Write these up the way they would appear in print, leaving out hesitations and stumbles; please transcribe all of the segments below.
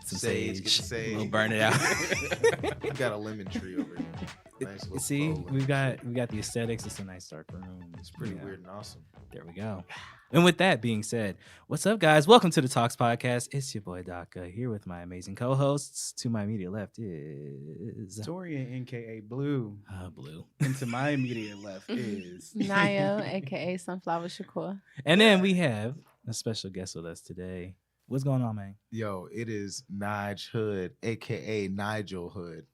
Some Sage, get the sage. sage. We'll burn it out. We got a lemon tree over here. Nice little See, faux we lemon got tree. the aesthetics. It's a nice dark room. It's pretty weird and awesome. There we go. And with that being said, what's up, guys? Welcome to the Talks Podcast. It's your boy Daka here with my amazing co-hosts. To my immediate left is Dorian, aka Blue. Blue. And to my immediate left is Naya, aka Sunflower Shakur. And then we have a special guest with us today. What's going on, man? Yo, it is Nige Hood, aka Nigel Hood.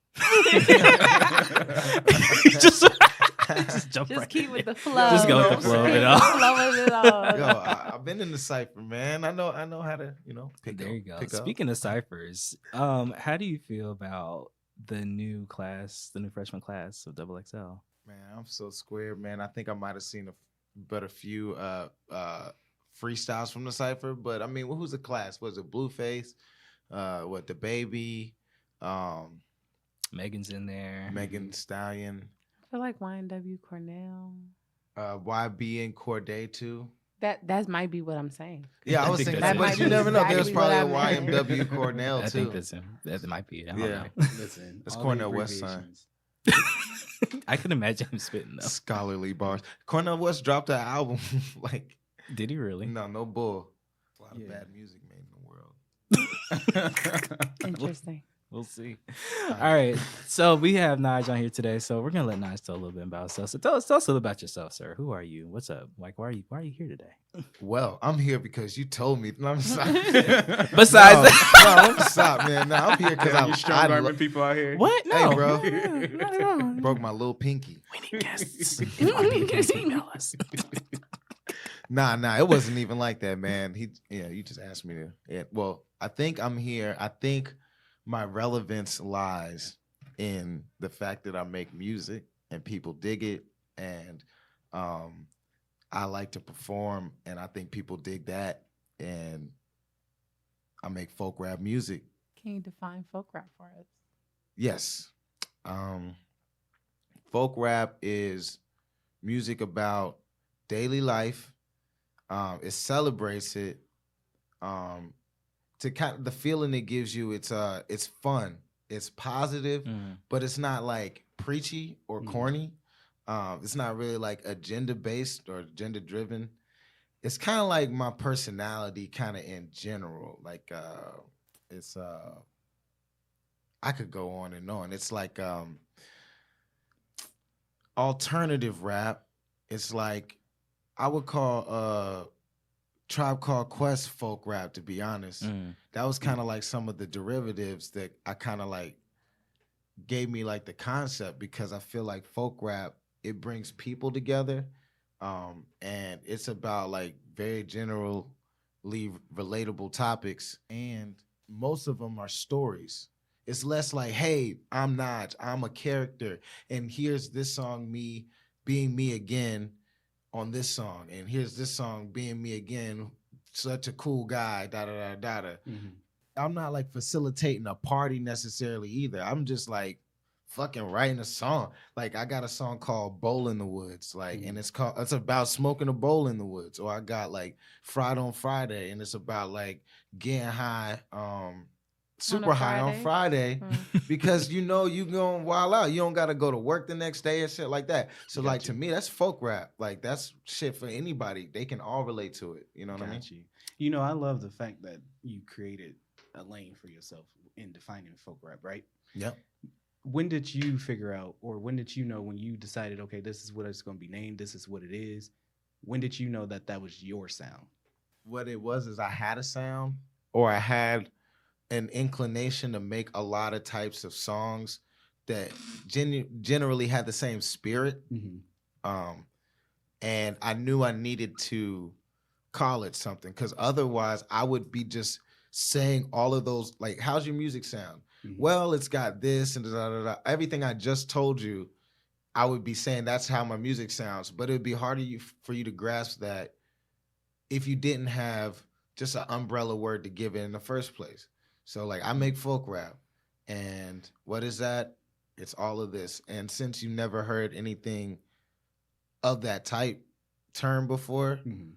just jump Just right keep in. with the flow. Just go with the flow of it all. Flow of it all. Yo, I've been in the cipher, man. I know how to, pick There up. you go. Pick up. Speaking of ciphers, how do you feel about the new freshman class of Double XL? Man, I'm so square, man. I think I might have seen a few freestyles from the cipher, but I mean, who's the class? Was it Blueface? The Baby? Megan's in there. Megan Stallion? I feel like YNW Cornell. YB and Corday too. That might be what I'm saying. Yeah, I was think thinking that's that, it. but you never know. There's Exactly probably a what I meant. YMW Cornell I too. think that's him. That might be it. I don't Yeah. know. listen. It's all Cornell the West Side. abbreviations. I can imagine him spitting though. Scholarly bars. Cornell West dropped an album. Did he really? no bull. A lot of Yeah. bad music made in the world. Interesting. We'll see. All right. So we have Nige on here today. So we're gonna let Nige tell a little bit about himself. So tell us a little about yourself, sir. Who are you? What's up? Like, why are you here today? Well, I'm here because you told me. No, I'm sorry. Besides that, no, I'm stop, man. No, I'm here because You strong arming people out here. what? No, Hey, bro. Not at all. broke my little pinky. We need guests. If you want to be a guest, email us. Nah, it wasn't even like that, man. You just asked me to. Yeah, well, I think I'm here. I think my relevance lies in the fact that I make music and people dig it, and I like to perform, and I think people dig that, and I make folk rap music. Can you define folk rap for us? Yes. Folk rap is music about daily life. It celebrates it. To kind of the feeling it gives you, it's fun, it's positive, but it's not like preachy or corny. It's not really like agenda based or agenda driven. It's kind of like my personality, kind of in general. Like it's I could go on and on. It's like alternative rap. It's like I would call Tribe Called Quest folk rap, to be honest. That was kind of like some of the derivatives that I kind of like gave me like the concept, because I feel like folk rap, it brings people together, and it's about like very generally relatable topics, and most of them are stories. It's less like, hey, I'm Nige, I'm a character, and here's this song, me being me again on this song, and here's this song being me again, such a cool guy, da da da da da. Mm-hmm. I'm not like facilitating a party necessarily either. I'm just like fucking writing a song. Like I got a song called Bowl in the Woods, like, and it's about smoking a bowl in the woods. Or I got like Fried on Friday, and it's about like getting high, super high on Friday, because you gonna wild out. You don't gotta go to work the next day and shit like that. So like to me, that's folk rap. Like that's shit for anybody. They can all relate to it. You know what I mean? You know, I love the fact that you created a lane for yourself in defining folk rap, right? Yep. When did you figure out, or when did you know, when you decided, okay, this is what it's going to be named, this is what it is? When did you know that that was your sound? What it was is I had a sound, or I had an inclination to make a lot of types of songs that generally had the same spirit. And I knew I needed to call it something, because otherwise I would be just saying all of those, like, how's your music sound? Well, it's got this and da, da, da. Everything I just told you, I would be saying that's how my music sounds. But it would be harder for you to grasp that if you didn't have just an umbrella word to give it in the first place. So like I make folk rap, and what is that? It's all of this. And since you never heard anything of that type term before, Mhm.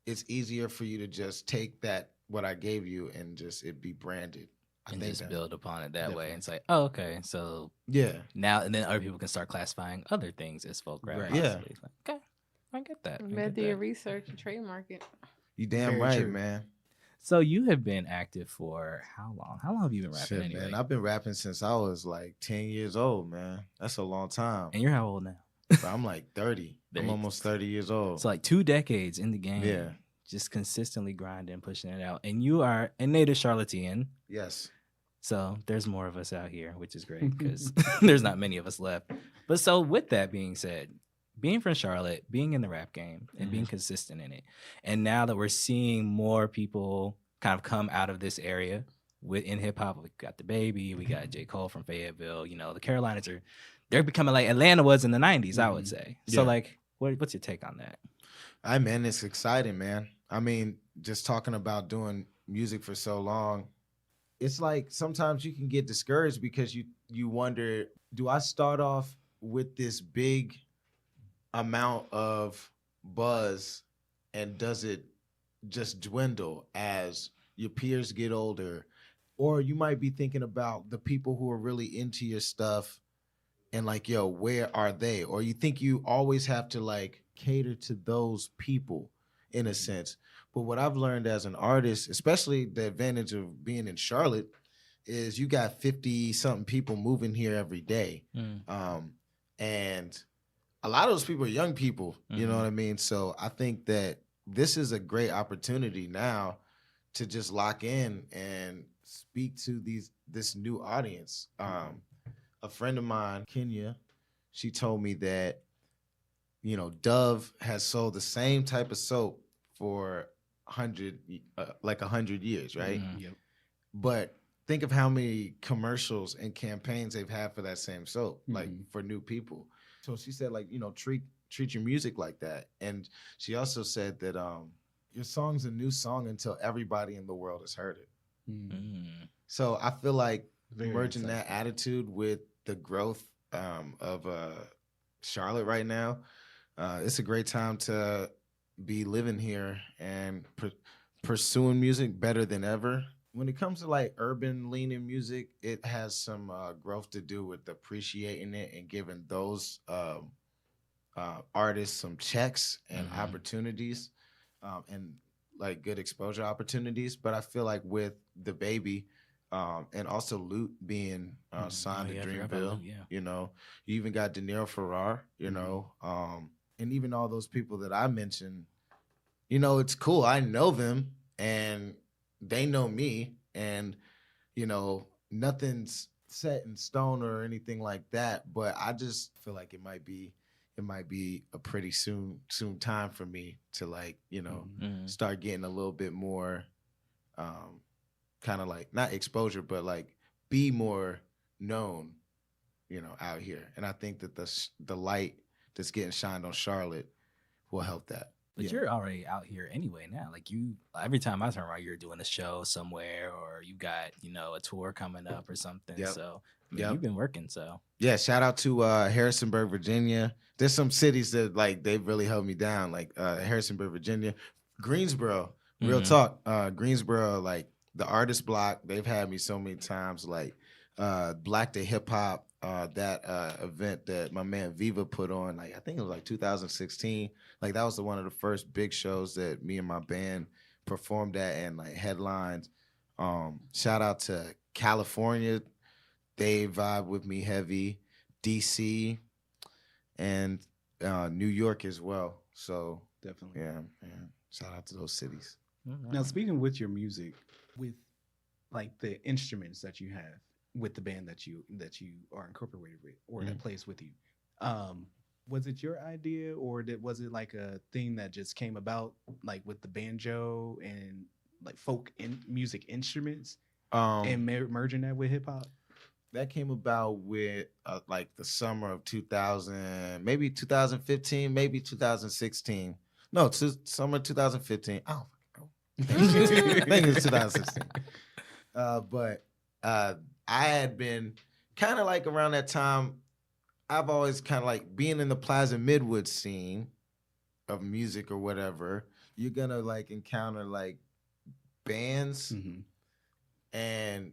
it's easier for you to just take that what I gave you and just it be branded. I and think just that, build upon it that way. Definitely. And it's like, oh, okay, so yeah, now and then other people can start classifying other things as folk rap. Right. Yeah. Possibly. It's like, okay, I get that. I Better get do your that. research and trademark it. you damn Very right, true. man. So you have been active for how long? How long have you been rapping Shit, anyway? man, I've been rapping since I was like 10 years old, man. That's a long time. And you're how old now? But I'm like 30. I'm 30. almost 30 years old. So like 2 decades in the game. Yeah. Just consistently grinding, pushing it out. And you are a native Charlottean. Yes. So there's more of us out here, which is great because there's not many of us left. But so with that being said, being from Charlotte, being in the rap game and being consistent in it, and now that we're seeing more people kind of come out of this area in hip hop, we got the Baby, we got J. Cole from Fayetteville. You know, the Carolinas they're becoming like Atlanta was in the '90s, I would say. So Yeah. like, what's your take on that? Man, it's exciting, man. I mean, just talking about doing music for so long, it's like sometimes you can get discouraged because you wonder, do I start off with this big amount of buzz and does it just dwindle as your peers get older? Or you might be thinking about the people who are really into your stuff and like, yo, where are they? Or you think you always have to like cater to those people in a sense. But what I've learned as an artist, especially the advantage of being in Charlotte, is you got 50 something people moving here every day. And a lot of those people are young people, you know what I mean? So I think that this is a great opportunity now to just lock in and speak to this new audience. A friend of mine, Kenya, she told me that, you know, Dove has sold the same type of soap for 100 years, right? Yep. But think of how many commercials and campaigns they've had for that same soap, like for new people. So she said, like, you know, treat your music like that. And she also said that your song's a new song until everybody in the world has heard it. So I feel like merging that attitude with the growth of Charlotte right now, it's a great time to be living here and pursuing music better than ever. When it comes to like urban leaning music, it has some growth to do with appreciating it and giving those artists some checks and opportunities and like good exposure opportunities. But I feel like with the Baby and also Lute being signed to Dreamville, you know, you even got De Niro Ferrar, you know, and even all those people that I mentioned, you know, it's cool. I know them and they know me, and you know, nothing's set in stone or anything like that. But I just feel like it might be a pretty soon time for me to like, you know, start getting a little bit more kind of like not exposure, but like be more known, you know, out here. And I think that the light that's getting shined on Charlotte will help that. But you're already out here anyway now. Like you, every time I turn around, you're doing a show somewhere, or you got, you know, a tour coming up or something. Yep. So I mean, you've been working. So yeah, shout out to Harrisonburg, Virginia. There's some cities that like they've really held me down, like Harrisonburg, Virginia, Greensboro. Real talk, Greensboro, like the Artist Block. They've had me so many times. Like Black to Hip Hop. That event that my man Viva put on, like I think it was like 2016. Like that was one of the first big shows that me and my band performed at and like headlines. Shout out to California, they vibe with me heavy. DC and New York as well. So Definitely. yeah. Shout out to those cities. Now, speaking with your music, with like the instruments that you have with the band that you are incorporated with or that plays with you, was it your idea or was it like a thing that just came about like with the banjo and like folk music instruments and merging that with hip hop? That came about with like the summer of 2000, maybe 2015, maybe 2016. No, summer 2015. Oh, I think it was 2016. But I had been kind of like around that time I've always kind of like being in the Plaza Midwood scene of music or whatever. You're gonna like encounter like bands and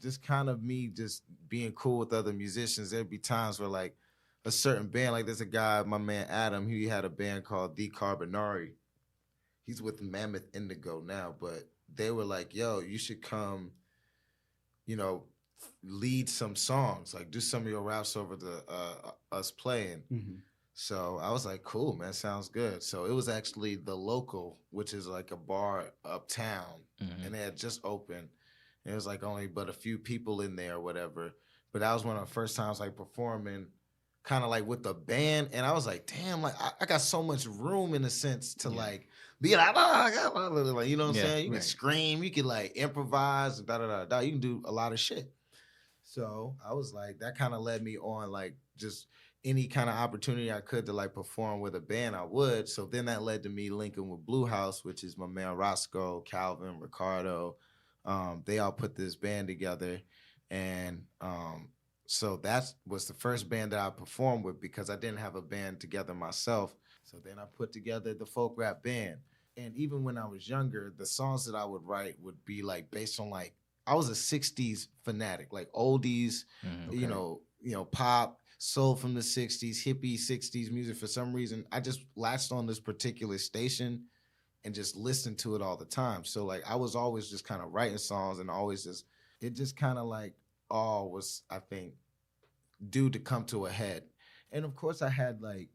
just kind of me just being cool with other musicians. There'd be times where like a certain band, like there's a guy, my man Adam, he had a band called The Carbonari. He's with Mammoth Indigo now, but they were like, yo, you should come, you know, lead some songs, like do some of your raps over the us playing. So I was like, cool, man, sounds good. So it was actually The Local, which is like a bar uptown, and they had just opened. And it was like only but a few people in there or whatever. But that was one of the first times like performing kind of like with the band. And I was like, damn, like I got so much room in a sense to like be like, like, you know what I'm saying? You can scream, you can like improvise, da da da da. You can do a lot of shit. So I was like, that kind of led me on like just any kind of opportunity I could to like perform with a band, I would. So then that led to me linking with Blue House, which is my man Roscoe, Calvin, Ricardo. They all put this band together. And so that was the first band that I performed with because I didn't have a band together myself. So then I put together the folk rap band. And even when I was younger, the songs that I would write would be like based on like, I was a 60s fanatic, like oldies, you know, pop, soul from the 60s, hippie 60s music. For some reason, I just latched on this particular station and just listened to it all the time. So like I was always just kind of writing songs and always just, it just kind of like all was, I think, due to come to a head. And of course I had like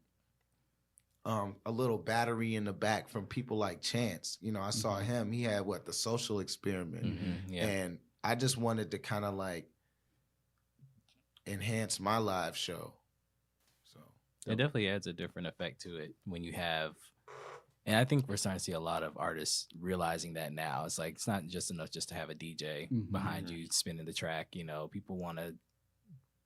a little battery in the back from people like Chance. You know, I saw him, he had The Social Experiment. And I just wanted to kind of like enhance my live show. So it definitely adds a different effect to it when you have, and I think we're starting to see a lot of artists realizing that now. It's like, it's not just enough just to have a DJ behind you spinning the track. You know, people want to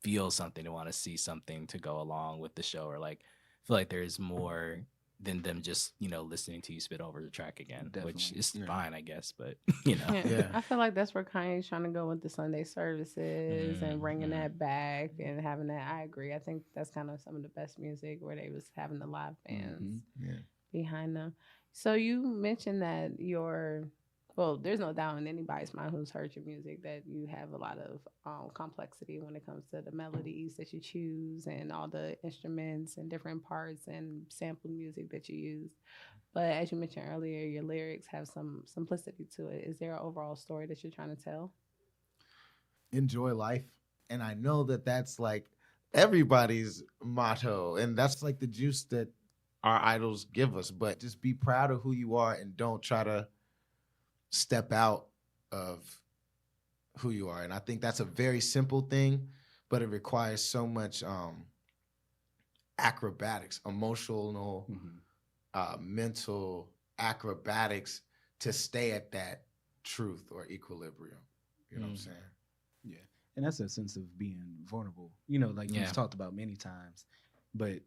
feel something, they want to see something to go along with the show, or like feel like there's more than them just, you know, listening to you spit over the track again, which is fine, I guess. But, you know. I feel like that's where Kanye's trying to go with the Sunday services and bringing that back and having that. I agree. I think that's kind of some of the best music where they was having the live bands behind them. So you mentioned that there's no doubt in anybody's mind who's heard your music that you have a lot of complexity when it comes to the melodies that you choose and all the instruments and different parts and sample music that you use. But as you mentioned earlier, your lyrics have some simplicity to it. Is there an overall story that you're trying to tell? Enjoy life. And I know that that's like everybody's motto. And that's like the juice that our idols give us. But just be proud of who you are and don't try to step out of who you are. And I think that's a very simple thing, but it requires so much acrobatics, emotional, mental acrobatics to stay at that truth or equilibrium. You know what I'm saying? Yeah. And that's a sense of being vulnerable, you know, like you've talked about many times. But,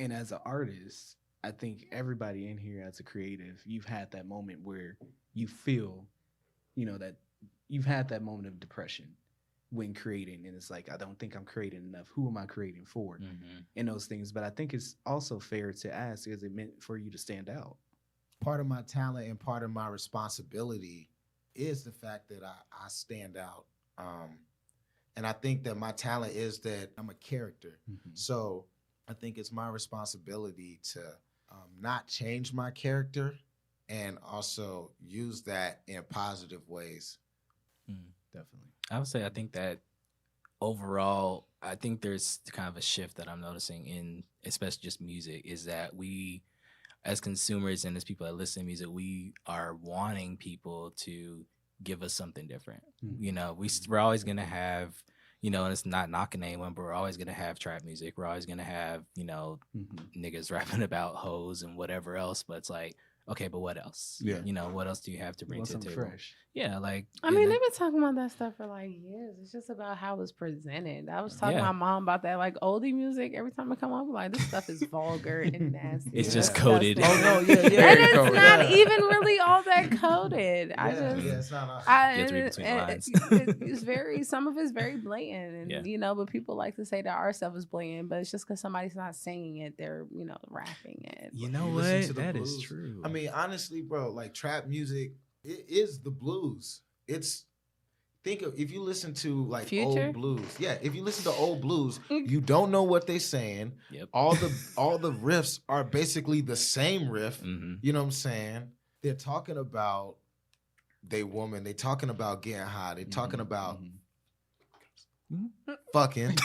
and as an artist, I think everybody in here as a creative, you've had that moment where you feel, you know, that you've had that moment of depression when creating. And it's like, I don't think I'm creating enough. Who am I creating for? And those things. But I think it's also fair to ask, is it meant for you to stand out? Part of my talent and part of my responsibility is the fact that I stand out. And I think that my talent is that I'm a character. So I think it's my responsibility to not change my character and also use that in positive ways. Definitely. I would say I think that overall, I think there's kind of a shift that I'm noticing in especially just music, is that we as consumers and as people that listen to music, we are wanting people to give us something different. You know, we're always going to have, you know, and it's not knocking anyone, but we're always going to have trap music. We're always going to have, you know, niggas rapping about hoes and whatever else. But it's like, okay, but what else? Yeah. You know, what else do you have to bring to the table? Fresh. Yeah, like I mean, they've been talking about that stuff for like years. It's just about how it's presented. I was talking to my mom about that, like oldie music. Every time I come up, I'm like, this stuff is vulgar and nasty. It's just coded. Oh no, yeah. And it's not even really all that coded. It's not. You have to read between the lines. It's very, some of it's very blatant, and you know, but people like to say that our stuff is blatant, but it's just because somebody's not singing it, they're, you know, rapping it. You know what? That is true. I mean, honestly, bro, like trap music, it is the blues. It's if you listen to like Future? old blues. Yeah, if you listen to old blues, you don't know what they're saying. Yep. All the riffs are basically the same riff. Mm-hmm. You know what I'm saying? They're talking about they woman, they're talking about getting high, they're talking about fucking.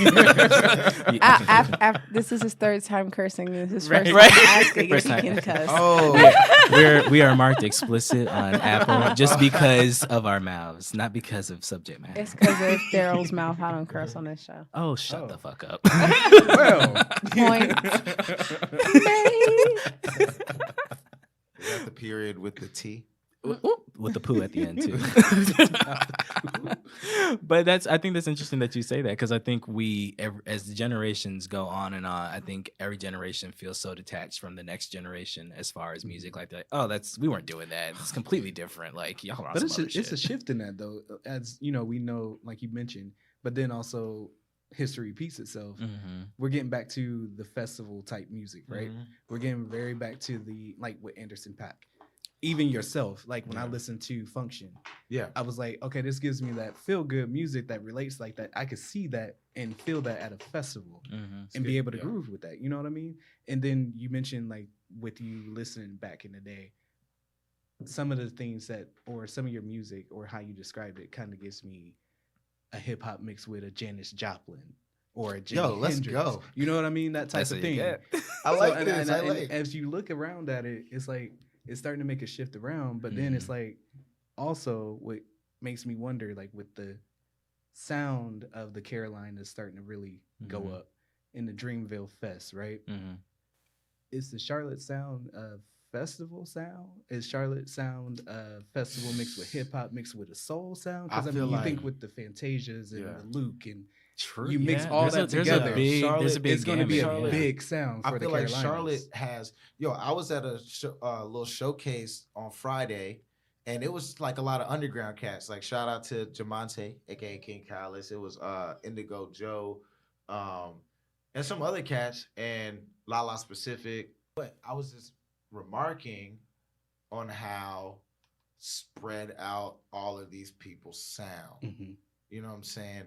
This is his third time cursing. This is Right. first time asking First if he time. can cuss. Oh, we are marked explicit on Apple just because of our mouths, not because of subject matter. It's because of Daryl's mouth. I don't curse on this show. Oh, shut the fuck up. Well, Point. is that the period with the T? With the poo at the end too. But I think that's interesting that you say that, because I think as the generations go on and on, I think every generation feels so detached from the next generation as far as music. Like, we weren't doing that. It's completely different. Like, y'all are on but some other it's shit. a shift in that though, as you know, we know, like you mentioned, but then also history repeats itself. Mm-hmm. We're getting back to the festival type music, right? Mm-hmm. We're getting very back to the, like with Anderson .Paak. Even yourself, like when I listened to Function, I was like, okay, this gives me that feel good music that relates like that. I could see that and feel that at a festival and be able to groove with that. You know what I mean? And then you mentioned, like, with you listening back in the day, some of the things or some of your music or how you described it kind of gives me a hip hop mix with a Janis Joplin or a Jimi let's Hendrix. go. You know what I mean? That type of thing. I like and, this. and as you look around at it, it's like it's starting to make a shift around. But then it's like also what makes me wonder, like with the sound of the Carolinas starting to really go up in the Dreamville Fest, right? Is the Charlotte sound a festival sound? Is Charlotte sound a festival mixed with hip hop mixed with a soul sound? Because I mean, you think with the Fantasias and the Luke and True. you mix all that together. It's going to be a big sound for the Carolinas. I feel like Charlotte has. I was at a little showcase on Friday, and it was like a lot of underground cats. Like, shout out to Jamonte, aka King Callis. It was Indigo Joe, and some other cats, and Lala Specific. But I was just remarking on how spread out all of these people sound. You know what I'm saying?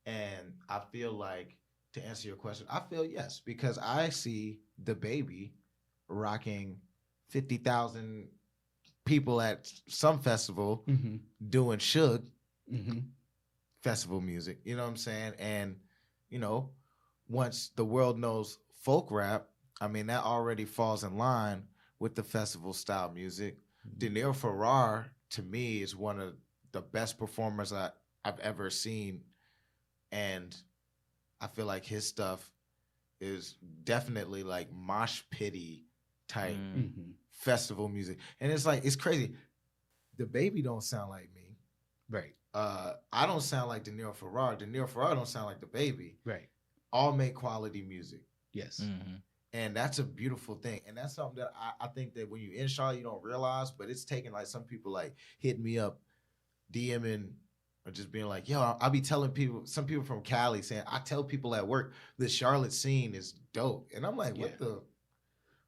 And I feel like, to answer your question, I feel yes, because I see the baby rocking 50,000 people at some festival doing Suge festival music. You know what I'm saying? And, once the world knows folk rap, I mean, that already falls in line with the festival style music. Denir Farrar, to me, is one of the best performers I've ever seen. And I feel like his stuff is definitely like mosh pity type festival music. And it's like, it's crazy. The baby don't sound like me. Right. I don't sound like Denir Farrar. Denir Farrar don't sound like the baby. Right. All make quality music. Yes. And that's a beautiful thing. And that's something that I think that when you in Charlotte, you don't realize, but it's taking like some people like hitting me up, DMing, or just being like, yo, I'll be telling some people from Cali saying, I tell people at work, the Charlotte scene is dope. And I'm like, what the?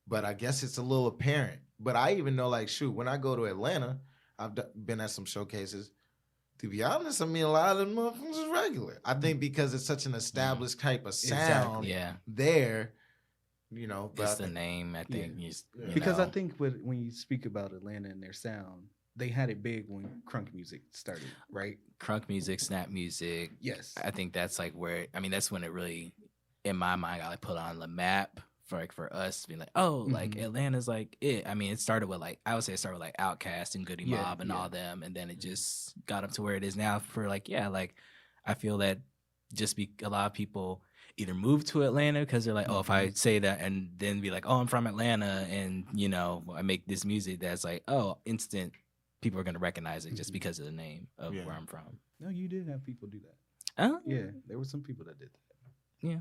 But I guess it's a little apparent. But I even know, like, shoot, when I go to Atlanta, I've been at some showcases. To be honest, I mean, a lot of them motherfuckers is regular. I think because it's such an established type of sound there, But it's the name, I think. Because I think when you speak about Atlanta and their sound, they had it big when crunk music started, right? Crunk music, snap music. Yes. I think that's like that's when it really, in my mind, got like put on the map for us being like, like Atlanta's like it. I mean, it started with I would say it started with like Outkast and Goody Mob and all them. And then it just got up to where it is now for I feel that a lot of people, either move to Atlanta because they're like, oh, if I say that and then be like, oh, I'm from Atlanta, and I make this music that's like, oh, instant, people are gonna recognize it just because of the name of where I'm from. No, you did have people do that. Oh, yeah, there were some people that did that. Yeah,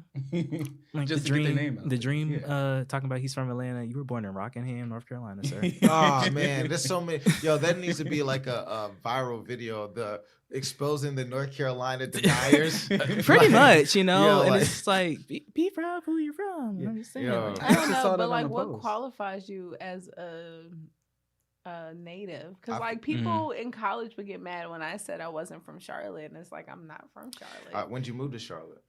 like just to get their name out. The Dream, talking about he's from Atlanta. You were born in Rockingham, North Carolina, sir. Oh man, there's so many. Yo, that needs to be like a viral video. The exposing the North Carolina deniers. Pretty much, and like, it's like be proud of who you're from. Yeah. I'm just saying. Yo. I don't know, but like, what qualifies you as a native? Because like people in college would get mad when I said I wasn't from Charlotte, and it's like I'm not from Charlotte. When'd you move to Charlotte?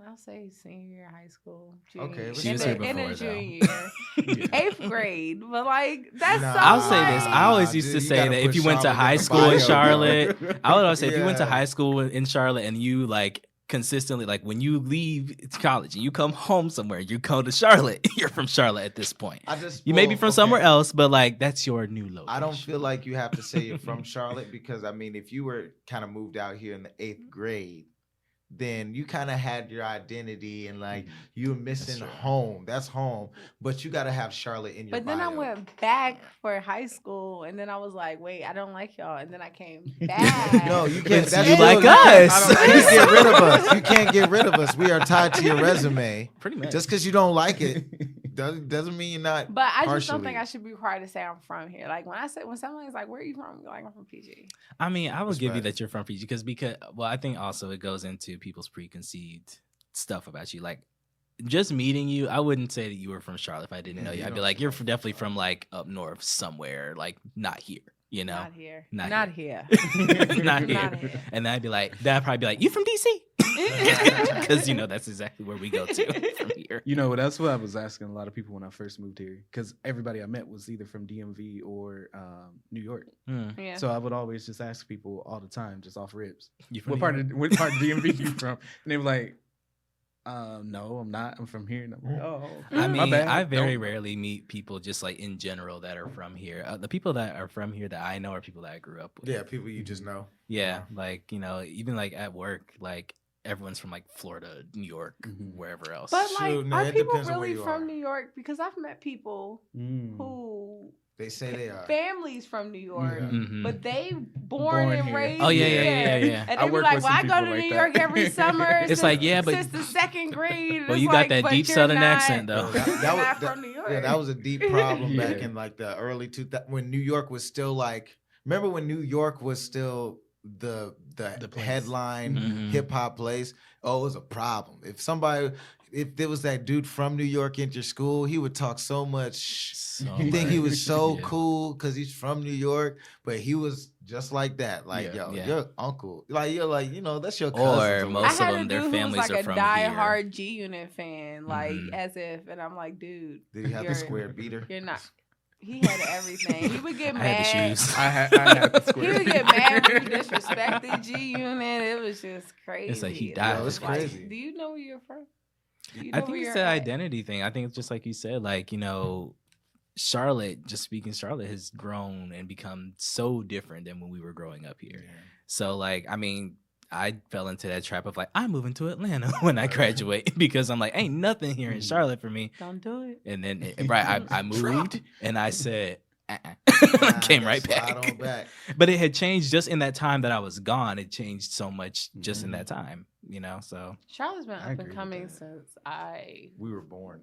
I'll say senior year of high school. Okay, she was here before, in a though. junior year, 8th grade. But like that's so. I'll say this. I always used to say that if you went to high school in Charlotte, I would always say if you went to high school in Charlotte and you like consistently, like when you leave college and you come home somewhere, you come to Charlotte. You're from Charlotte at this point. You may be from somewhere else, but like that's your new location. I don't feel like you have to say you're from Charlotte because I mean, if you were kind of moved out here in the 8th grade, then you kind of had your identity and like you were missing home. That's home, but you got to have Charlotte in your But then bio. I went back for high school, and then I was like, wait, I don't like y'all, and then I came back. No, you can't. That's you like us. You can't get rid of us. You can't get rid of us. We are tied to your resume. Pretty much. Just because you don't like it doesn't mean you're not. But I just partially. don't think I should be required to say I'm from here. Like when someone's like, "Where are you from?" Like I'm from PG. I mean, I will give you that you're from PG because I think also it goes into people's preconceived stuff about you. Like just meeting you, I wouldn't say that you were from Charlotte if I didn't know you. I'd be like, you're definitely from like up north somewhere, like not here. Not here. Not here. Not here. And then I'd probably be like, you from DC? Because that's exactly where we go to from here. That's what I was asking a lot of people when I first moved here, because everybody I met was either from DMV or New York. Yeah. So I would always just ask people all the time, just off rips, what part of DMV you from? And they were like, no, I'm not. I'm from here. And I'm like, oh, I mean, my bad. I very rarely meet people just like in general that are from here. The people that are from here that I know are people that I grew up with. Yeah, people you just know. Yeah, like even like at work, like everyone's from like Florida, New York, wherever else. But like, Shoot, no, are it people depends on where really you from are. New York? Because I've met people who They say they are. families from New York, Mhm. but they born and here. raised. Oh, yeah. And I they be work like, with "Well, some I go people to like New that. York every summer." It's like, yeah, but since the 2nd grade. well, It's you got like, that but deep you're Southern not- accent though. You're not that- from New York. Yeah, that was a deep problem back Yeah. in like the early 2000s when New York was still like. Remember when New York was still the place. headline Mhm. hip hop place? Oh, it was a problem. If there was that dude from New York in your school, he would talk so much. You think he was so cool because he's from New York, but he was just like that. Like, your uncle. Like, you're like, that's your cousin. Or most I of had them, a their dude who was families like are a from diehard here. G Unit fan, like as if, and I'm like, dude, Did he have the you're- square beater? You're not. He had everything. He would get I mad. had the shoes. I had the He square. would get mad when you disrespected G Unit. It was just crazy. It's like he And died. I was It's crazy. Do you know where you're from? Do you I know think where it's you're the at? identity thing. I think it's just like you said, like, Charlotte, just speaking, Charlotte has grown and become so different than when we were growing up here. Yeah. So, like, I mean, I fell into that trap of like, I'm moving to Atlanta when I graduate because I'm like, ain't nothing here in Charlotte for me. Don't do it. And then, I moved and I said, I came right Slide on back. back. But it had changed just in that time that I was gone. It changed so much just in that time, so. Charlotte's been I up agree and with coming that. since We were born.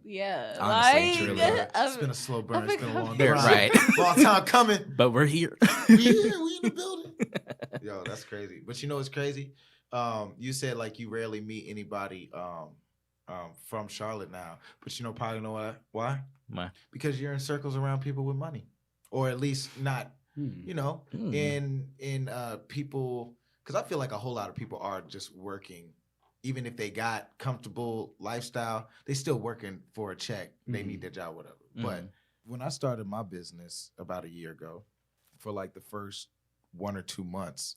Honestly, truly. It's been a slow burn. It's been a long They're grind. right. Long time coming. But we're here. We here. We in the building. Yo, that's crazy. But you know what's crazy? You said like you rarely meet anybody from Charlotte now. But probably know why? Why? Because you're in circles around people with money. Or at least not, in people, because I feel like a whole lot of people are just working, even if they got comfortable lifestyle, they still working for a check. They need their job, whatever. But when I started my business about a year ago, for like the first 1 or 2 months,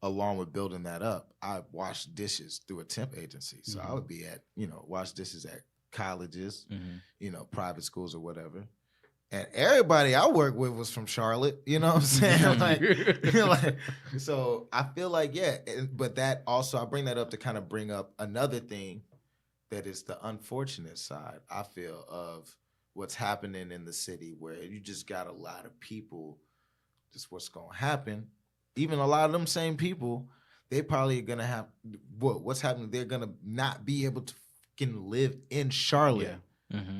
along with building that up, I washed dishes through a temp agency. So I would be at, wash dishes at colleges, private schools or whatever. And everybody I work with was from Charlotte. You know what I'm saying? like, so I feel like, yeah. But that also, I bring that up to kind of bring up another thing that is the unfortunate side, I feel, of what's happening in the city, where you just got a lot of people, just what's going to happen. Even a lot of them same people, they probably are going to have, what's happening, they're going to not be able to fucking live in Charlotte. Yeah.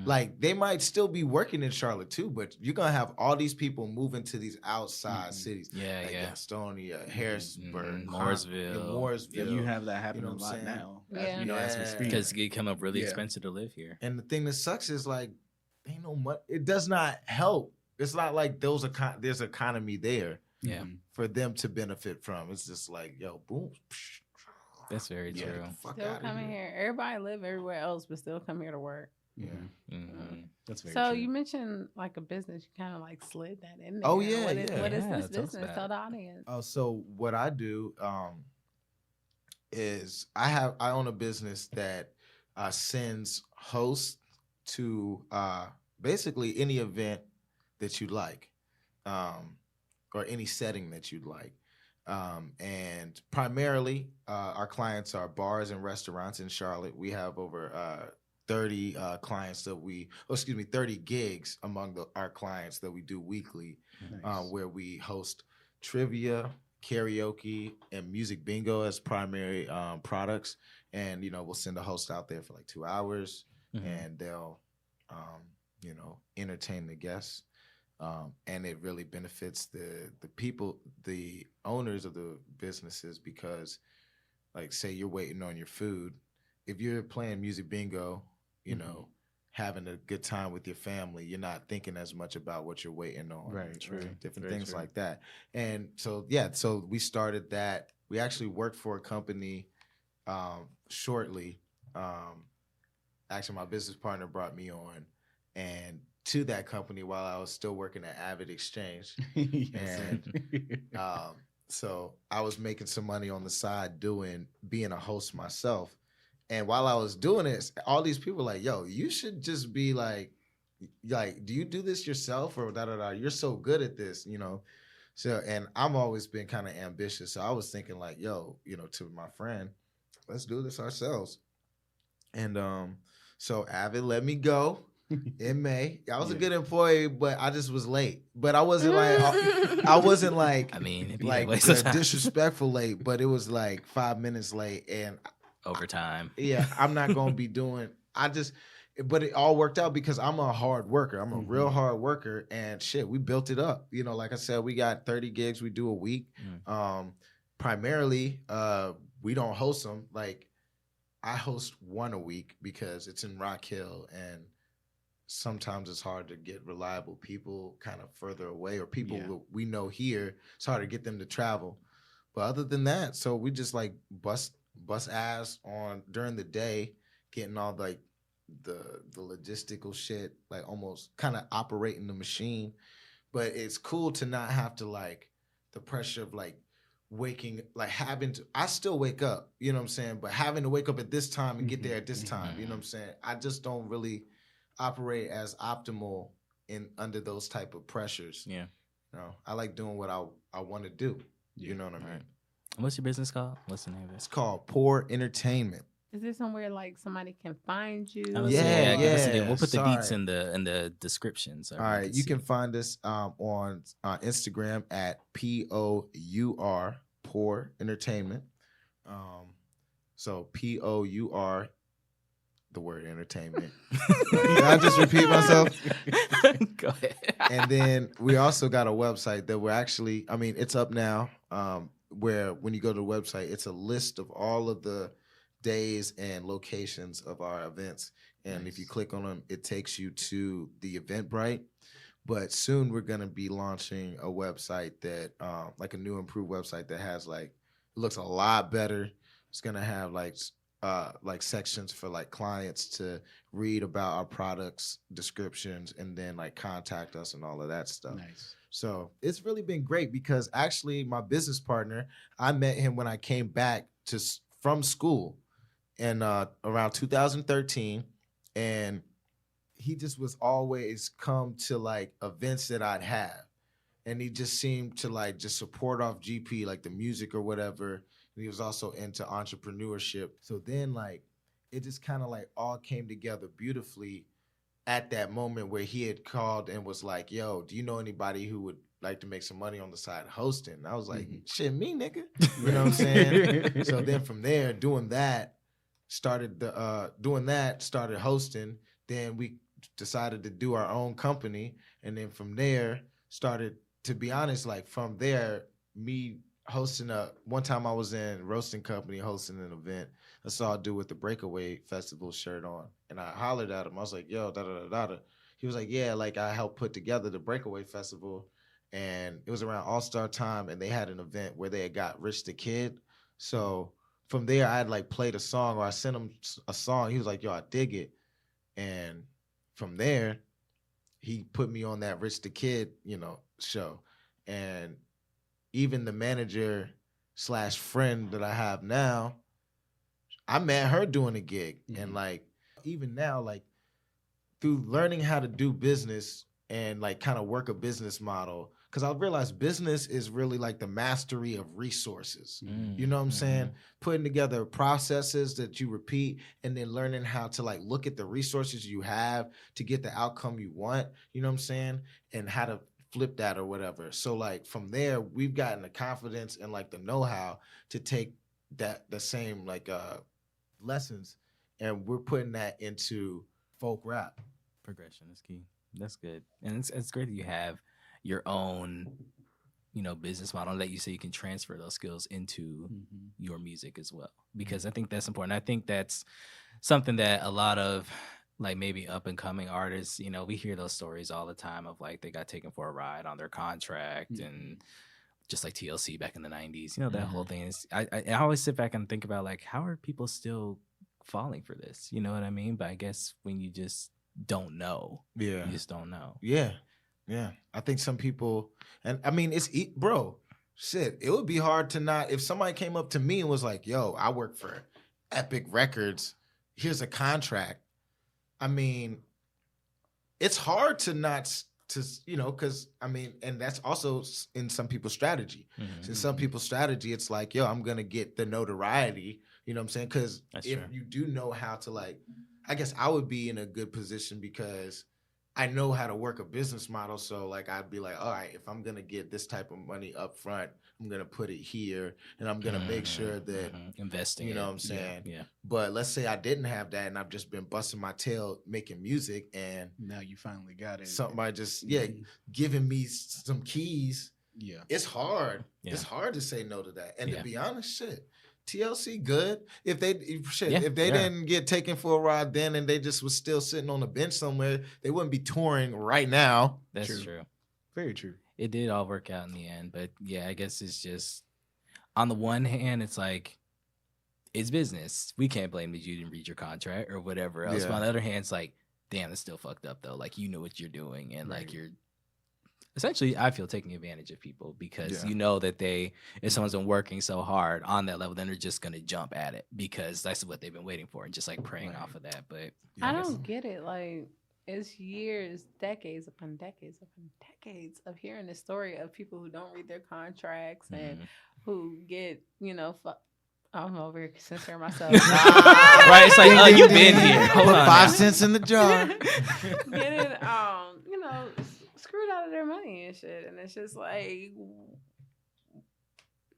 Like, they might still be working in Charlotte too, but you're gonna have all these people moving to these outside cities. Like Gastonia, Harrisburg, Mooresville. Yeah, you have that happening a lot now. As we speak. Because it come up really expensive to live here. And the thing that sucks is, like, ain't no money. It does not help. It's not like there's economy there for them to benefit from. It's just like, yo, boom. That's very true. Still coming here. Everybody live everywhere else, but still come here to work. Yeah. That's very so true. you mentioned like a business, you kind of like slid that in there. Oh yeah, what is this business? Tell the audience. So what I do is I own a business that sends hosts to basically any event that you like, or any setting that you'd like. And primarily our clients are bars and restaurants in Charlotte. We have over 30 clients 30 gigs among our clients that we do weekly, where we host trivia, karaoke, and music bingo as primary products. And, we'll send a host out there for like 2 hours, and they'll, entertain the guests. And it really benefits the people, the owners of the businesses, because, like, say you're waiting on your food. If you're playing music bingo, having a good time with your family, you're not thinking as much about what you're waiting on. Right, true. Different things like that. And so we started that. We actually worked for a company shortly. Actually, my business partner brought me on, and to that company while I was still working at Avid Exchange. And so I was making some money on the side being a host myself. And while I was doing it, all these people were like, yo, you should just be like, do you do this yourself or da-da-da? You're so good at this, So, and I've always been kind of ambitious. So I was thinking like, yo, to my friend, let's do this ourselves. And so Avid let me go in May. I was a good employee, but I just was late. But I wasn't like, I mean, like disrespectful late, but it was like 5 minutes late. And overtime. Yeah, I'm not going to be doing, but it all worked out because I'm a hard worker. I'm a real hard worker, and shit, we built it up. Like I said, we got 30 gigs we do a week. Primarily, we don't host them. Like, I host one a week because it's in Rock Hill, and sometimes it's hard to get reliable people kind of further away, or people we know here. It's hard to get them to travel. But other than that, so we just like bust ass on during the day, getting all like the logistical shit, like almost kind of operating the machine. But it's cool to not have to like the pressure of like waking, like having to, I still wake up, you know what I'm saying? But having to wake up at this time and get there at this time, you know what I'm saying? I just don't really operate as optimal under those type of pressures. Yeah. I like doing what I want to do. You know what I mean? Right. What's your business called? What's the name of it? It's called Poor Entertainment. Is this somewhere like somebody can find you? Yeah. We'll put the deets in the description. So all right, you can find us on Instagram at POUR, Poor Entertainment. So POUR, the word entertainment. Can I just repeat myself? Go ahead. And then we also got a website that we're actually, it's up now. Where when you go to the website, it's a list of all of the days and locations of our events. And if you click on them, it takes you to the Eventbrite. But soon we're going to be launching a website that, like a new improved website that has like, it looks a lot better. It's going to have like sections for like clients to read about our products, descriptions, and then like contact us and all of that stuff. Nice. So it's really been great because actually my business partner, I met him when I came back from school in around 2013, and he just was always come to like events that I'd have. And he just seemed to like just support off GP, like the music or whatever. And he was also into entrepreneurship. So then like it just kind of like all came together beautifully at that moment where he had called and was like, yo, do you know anybody who would like to make some money on the side hosting? And I was like, shit, me, nigga. You know what I'm saying? So then from there, started hosting. Then we decided to do our own company. And then from there started, to be honest, like from there, me hosting one time I was in roasting company hosting an event. I saw a dude with the Breakaway Festival shirt on, and I hollered at him. I was like, yo, da da da da. He was like, yeah, like I helped put together the Breakaway Festival, and it was around All-Star time, and they had an event where they had got Rich the Kid. So from there, I had like played a song, or I sent him a song. He was like, yo, I dig it. And from there, he put me on that Rich the Kid, show. And even the manager / friend that I have now, I met her doing a gig. And like, even now, like through learning how to do business and like kind of work a business model, because I realized business is really like the mastery of resources. You know what I'm saying? Putting together processes that you repeat and then learning how to like look at the resources you have to get the outcome you want, you know what I'm saying? And how to flip that or whatever. So like from there, we've gotten the confidence and like the know-how to take the same like lessons, and we're putting that into folk rap. Progression is key. That's good. And it's great that you have your own, business model that you say you can transfer those skills into your music as well. Because I think that's important. I think that's something that a lot of like maybe up and coming artists, we hear those stories all the time of like they got taken for a ride on their contract and just like TLC back in the 90s, that whole thing is, I always sit back and think about like, how are people still falling for this? You know what I mean? But I guess when you just don't know, you just don't know. Yeah. I think some people, and I mean, bro, shit, it would be hard to not, if somebody came up to me and was like, yo, I work for Epic Records, here's a contract. I mean, it's hard to not, because I mean, and that's also in some people's strategy. In some people's strategy, it's like, yo, I'm going to get the notoriety, you know what I'm saying? Because if you do know how to like, I guess I would be in a good position because I know how to work a business model. So like, I'd be like, all right, if I'm going to get this type of money up front, I'm going to put it here and I'm going to make sure that investing, you know what I'm saying? Yeah. But let's say I didn't have that and I've just been busting my tail making music, and now you finally got it. Somebody just, giving me some keys. Yeah. It's hard. Yeah. It's hard to say no to that. And to be honest, shit, TLC good. If they didn't get taken for a ride then and they just was still sitting on a bench somewhere, they wouldn't be touring right now. That's true. Very true. It did all work out in the end, but yeah, I guess it's just, on the one hand, it's like, it's business. We can't blame that you didn't read your contract or whatever else. But on the other hand, it's like, damn, it's still fucked up though. Like, you know what you're doing, and like you're essentially, I feel, taking advantage of people because you know that if someone's been working so hard on that level, then they're just gonna jump at it because that's what they've been waiting for and just like preying off of that. But I don't get it. Like, it's years, decades upon decades upon decades of hearing the story of people who don't read their contracts and who get, I'm over here censoring myself. Right? It's like, oh, you've been here. Hold on. 5 cents in the jar. Getting, screwed out of their money and shit. And it's just like,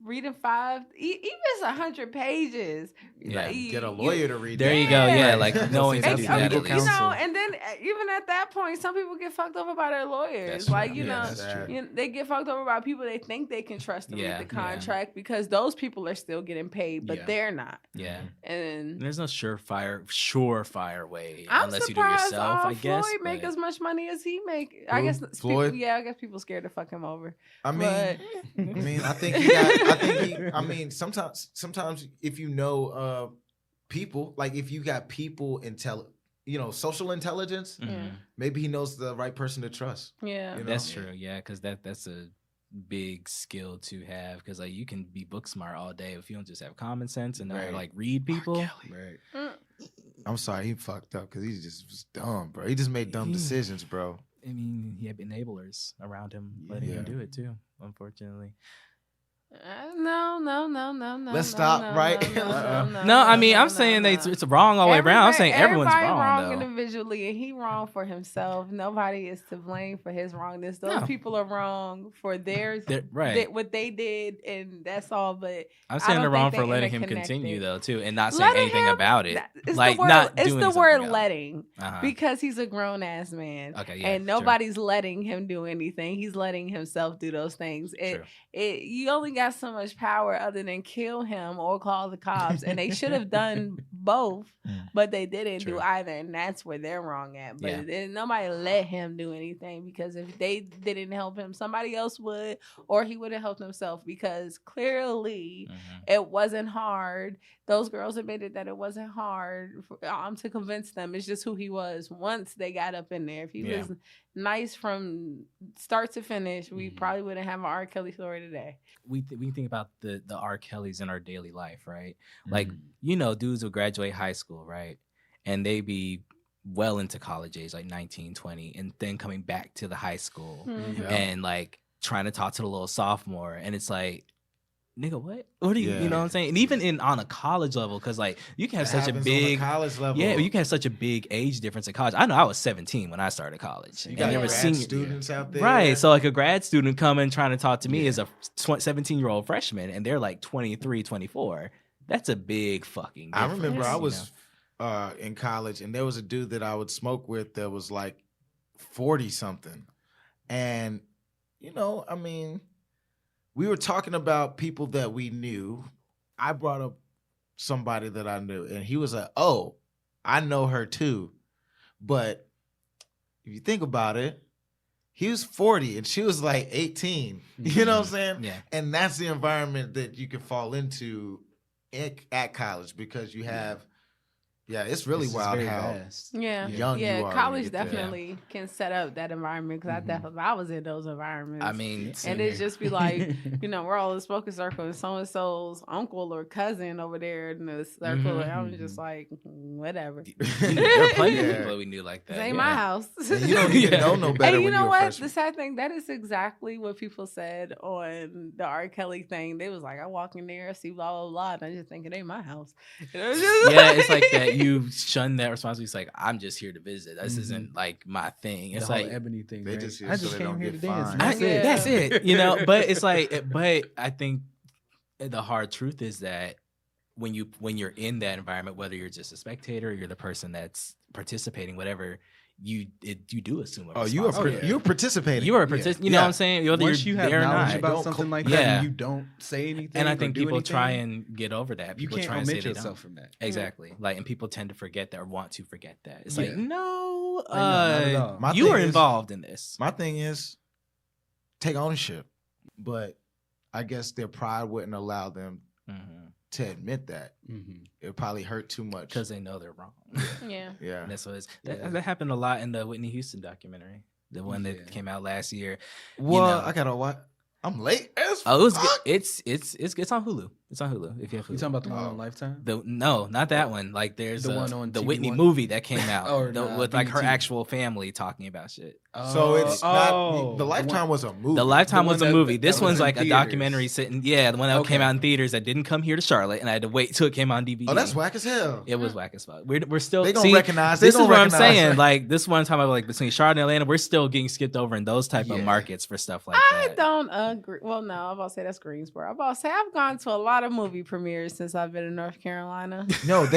reading even if it's 100 pages. Yeah, get a lawyer to read. There you go. Yeah, like knowing how to do that. And then even at that point, some people get fucked over by their lawyers. That's like true. They get fucked over by people they think they can trust to read the contract because those people are still getting paid, but they're not. Yeah, and there's no surefire way I'm unless you do it yourself. I guess Floyd make as much money as he make. I guess Floyd. I guess people scared to fuck him over. I mean, I think he got. Sometimes if you know people, like if you got people social intelligence, maybe he knows the right person to trust. Yeah, that's true. Yeah, because that's a big skill to have. Because like you can be book smart all day if you don't just have common sense and know how to like read people. Right. I'm sorry, he fucked up because he just was dumb, bro. He just made dumb decisions, bro. I mean, he had enablers around him letting him do it too, unfortunately. No. Let's stop, right? No, I mean, I'm saying it's wrong all the way around. I'm saying everyone's wrong, though. Individually, and he wrong for himself. Nobody is to blame for his wrongness. Those people are wrong for theirs, right? What they did, and that's all. But I'm saying they're wrong for letting him continue, though, too, and not saying anything about it. Like it's the word letting, because he's a grown ass man. Okay, yeah, and nobody's letting him do anything. He's letting himself do those things. You only got so much power other than kill him or call the cops, and they should have done both, but they didn't do either, and that's where they're wrong at. But nobody let him do anything, because if they didn't help him, somebody else would, or he would have helped himself, because clearly it wasn't hard. Those girls admitted that it wasn't hard to convince them. It's just who he was once they got up in there. If he was nice from start to finish, we probably wouldn't have an R. Kelly story today. We think about the R. Kellys in our daily life, right? Like, dudes will graduate high school, right? And they be well into college age, like 19, 20, and then coming back to the high school and like trying to talk to the little sophomore. And it's like, nigga, what? What do you, you know what I'm saying? And even on a college level, because like you can have such a big college level. Yeah, you can have such a big age difference in college. I know I was 17 when I started college. You got grad students out there, right? So like a grad student coming trying to talk to me as a 17-year-old freshman, and they're like 23, 24. That's a big fucking difference. I remember I was in college, and there was a dude that I would smoke with that was like 40 something, and I mean, we were talking about people that we knew. I brought up somebody that I knew, and he was like, "Oh, I know her too." But if you think about it, he was 40 and she was like 18. You know what I'm saying? Yeah. And that's the environment that you can fall into at college, because you have, it's really wild how young you are. College definitely can set up that environment, because I was in those environments. I mean, and it just be like, we're all in a smoking circle, and so-and-so's uncle or cousin over there in the circle, and I'm just like, whatever. There are plenty of people we knew like that. This ain't my house. And you don't even know no better. And you know what? Freshman. The sad thing, that is exactly what people said on the R. Kelly thing. They was like, I walk in there, see blah, blah, blah, and I just think it ain't my house. It's like that. You shun that responsibility. It's like, I'm just here to visit. This isn't like my thing. It's the like whole Ebony thing. They right? just I just came here to dance. That's it. But it's like, but I think the hard truth is that when you're in that environment, whether you're just a spectator or you're the person that's participating, whatever, you do assume. You're participating. You are participating. You know what I'm saying? Whether once you're you have there knowledge or not, about something like that, and you don't say anything. And I think people anything, try and get over that. You people can't try omit and say yourself from that. Exactly. Like, and people tend to forget that or want to forget that. It's like, not at all. You were involved in this. My thing is take ownership, but I guess their pride wouldn't allow them to admit that. It would probably hurt too much because they know they're wrong. Yeah. And that's what it's, that happened a lot in the Whitney Houston documentary, the one that came out last year. Well, I gotta watch. I'm late as fuck. It's on Hulu. It's on Hulu. If you have Hulu. You talking about the one on Lifetime? No, not that one. Like there's the one on the TV Whitney one? movie that came out with like her BET. actual family talking about shit. So it's not the Lifetime was a movie. The Lifetime was a movie. This one's in like theaters. a documentary sitting. Yeah, the one that came out in theaters that didn't come here to Charlotte, and I had to wait till it came on DVD. Oh, that's whack as hell. It was whack as fuck. We're still. They gonna recognize. This is what I'm recognize saying. that. Like this one time, like between Charlotte and Atlanta, we're still getting skipped over in those type of markets for stuff like that. I don't agree. Well, no, I'm about to say that's Greensboro. I'm about to say I've gone to a lot of movie premieres since I've been in North Carolina. No,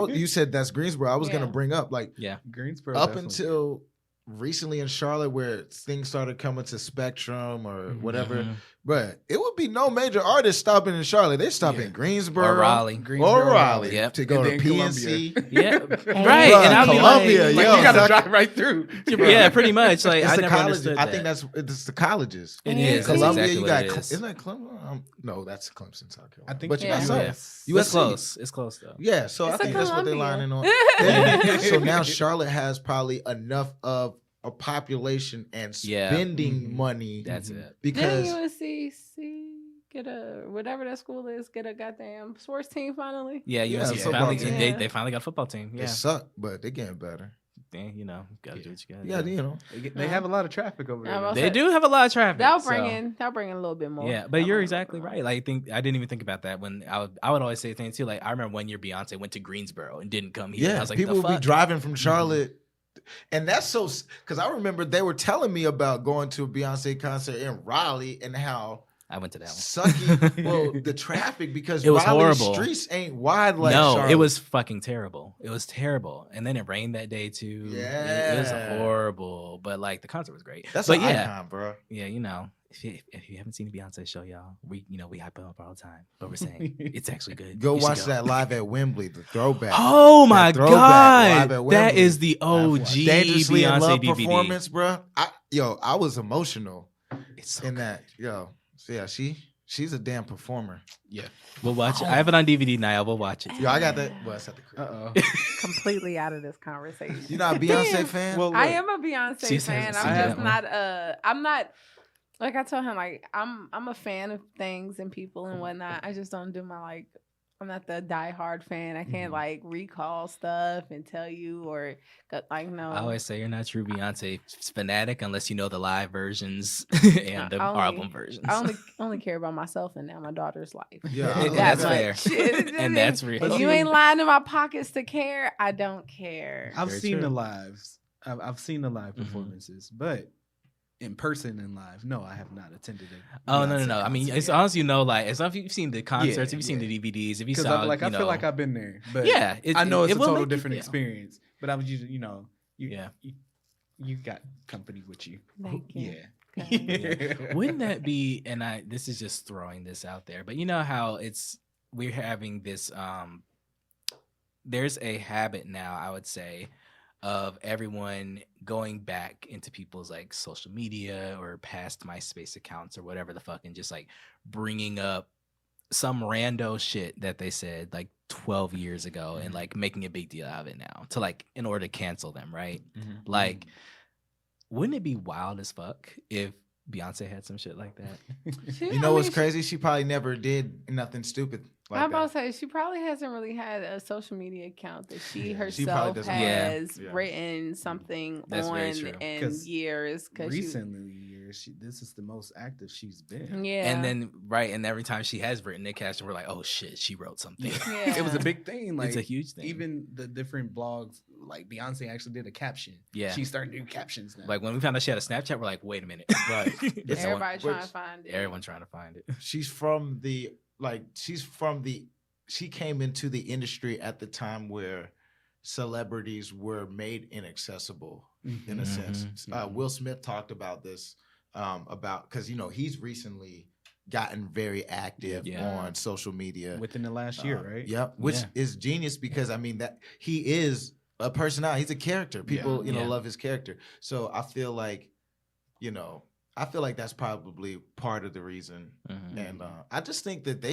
you said that's Greensboro. I was gonna bring up like Greensboro up definitely. until recently in Charlotte where things started coming to Spectrum or whatever. But it would be no major artist stopping in Charlotte. They stop in Greensboro or Raleigh, to go to PNC. Right. And I'll be Columbia, like, you gotta drive right through. Yeah, pretty much. Like it's I the never colleges. understood I that. think it's the colleges. It is. Columbia, Exactly you got what it is. Isn't that Columbia? No, that's Clemson, South Carolina. I think, but you got It's USC. close. It's close though. Yeah, so I think that's what they're lining on. So now Charlotte has probably enough of a population and spending money. That's it. Because USC. get a whatever that school is, get a goddamn sports team finally. Yeah, USC football finally team. they finally got a football team. They Yeah, suck, but they're getting better. then gotta do what you gotta Yeah, do. you know. They have a lot of traffic over Yeah, there. well, though. They do have a lot of traffic. They'll so- bring in a little bit more. Yeah, but They'll you're bring a little exactly bit more. right. Like, I didn't even think about that when I would always say things too. Like, I remember one year Beyonce went to Greensboro and didn't come here. Yeah, I was like, people the would be fuck? driving from Charlotte. And that's so, because I remember they were telling me about going to a Beyonce concert in Raleigh and how I went to that one. sucky, well, the traffic, because It was Raleigh horrible. streets ain't wide like No, Charlotte. it was fucking terrible. It was terrible. And then it rained that day too. It was Yeah. horrible. But like the concert was great. That's but an yeah, icon, bro. yeah, if you haven't seen a Beyonce show, y'all, we hype them up all the time. But we're saying it's actually good. Go You should watch that live at Wembley, the throwback. Oh my That throwback live god, at that Wembley. is the OG Dangerously in Beyonce Love DVD. performance, bro. I was emotional It's so in good. that. So yeah, she's a damn performer. Yeah. We'll watch it. I have it on DVD now. We'll watch it. Yo, I got that. Well, it's at the crib. Completely out of this conversation. You're not a Beyonce fan? Well, I look, am a Beyonce She says fan. it's I'm that just one. not I'm not like I told him, like I'm a fan of things and people and whatnot. I just don't do my I'm not the diehard fan. I can't recall stuff and tell you or no. I always say you're not a true Beyonce fanatic unless you know the live versions and the album versions. I only care about myself and now my daughter's life. Yeah, And I that's love fair. Shit. And that's real. If you ain't lying in my pockets to care, I don't care. I've Very seen true. the lives. I've seen the live Mhm. performances, but in person and live, no, I have not attended it. Oh no! I mean, as long as you know, like, as long as you've seen the concerts, if you've seen the DVDs, if you Because saw, I you know, feel like I've been there, but yeah, I know it's it a will total make you different feel. experience. But I was usually, Yeah. you got company with you. Thank you. Yeah. Okay. Wouldn't that be? And this is just throwing this out there, but you know how we're having this. There's a habit now, I would say, of everyone going back into people's like social media or past MySpace accounts or whatever the fuck, and just like bringing up some rando shit that they said like 12 years ago and like making a big deal out of it now to like in order to cancel them, right? Like, wouldn't it be wild as fuck if Beyonce had some shit like that? You know what's crazy? She probably never did nothing stupid like I'm about that. to say she probably hasn't really had a social media account that she Yeah, she herself probably doesn't. has Yeah. written something That's very on true. in 'Cause years. Recently, this is the most active she's been. Yeah, And then and every time she has written it, Cash, we're like, oh shit, she wrote something. Yeah. It was a big thing. Like It's a huge thing. Even the different blogs, like Beyonce actually did a caption. Yeah. She's starting to do captions now. Like when we found out she had a Snapchat, we're like, wait a minute. Right. It's everybody trying to which- find it. everyone trying to find it. She came into the industry at the time where celebrities were made inaccessible in a sense. Will Smith talked about this because he's recently gotten very active Yeah. on social media within the last year, right? Yep, which Yeah. is genius because I mean that he is a personality. He's a character. People, Yeah. love his character. So I feel like, that's probably part of the reason. Mhm. And I just think that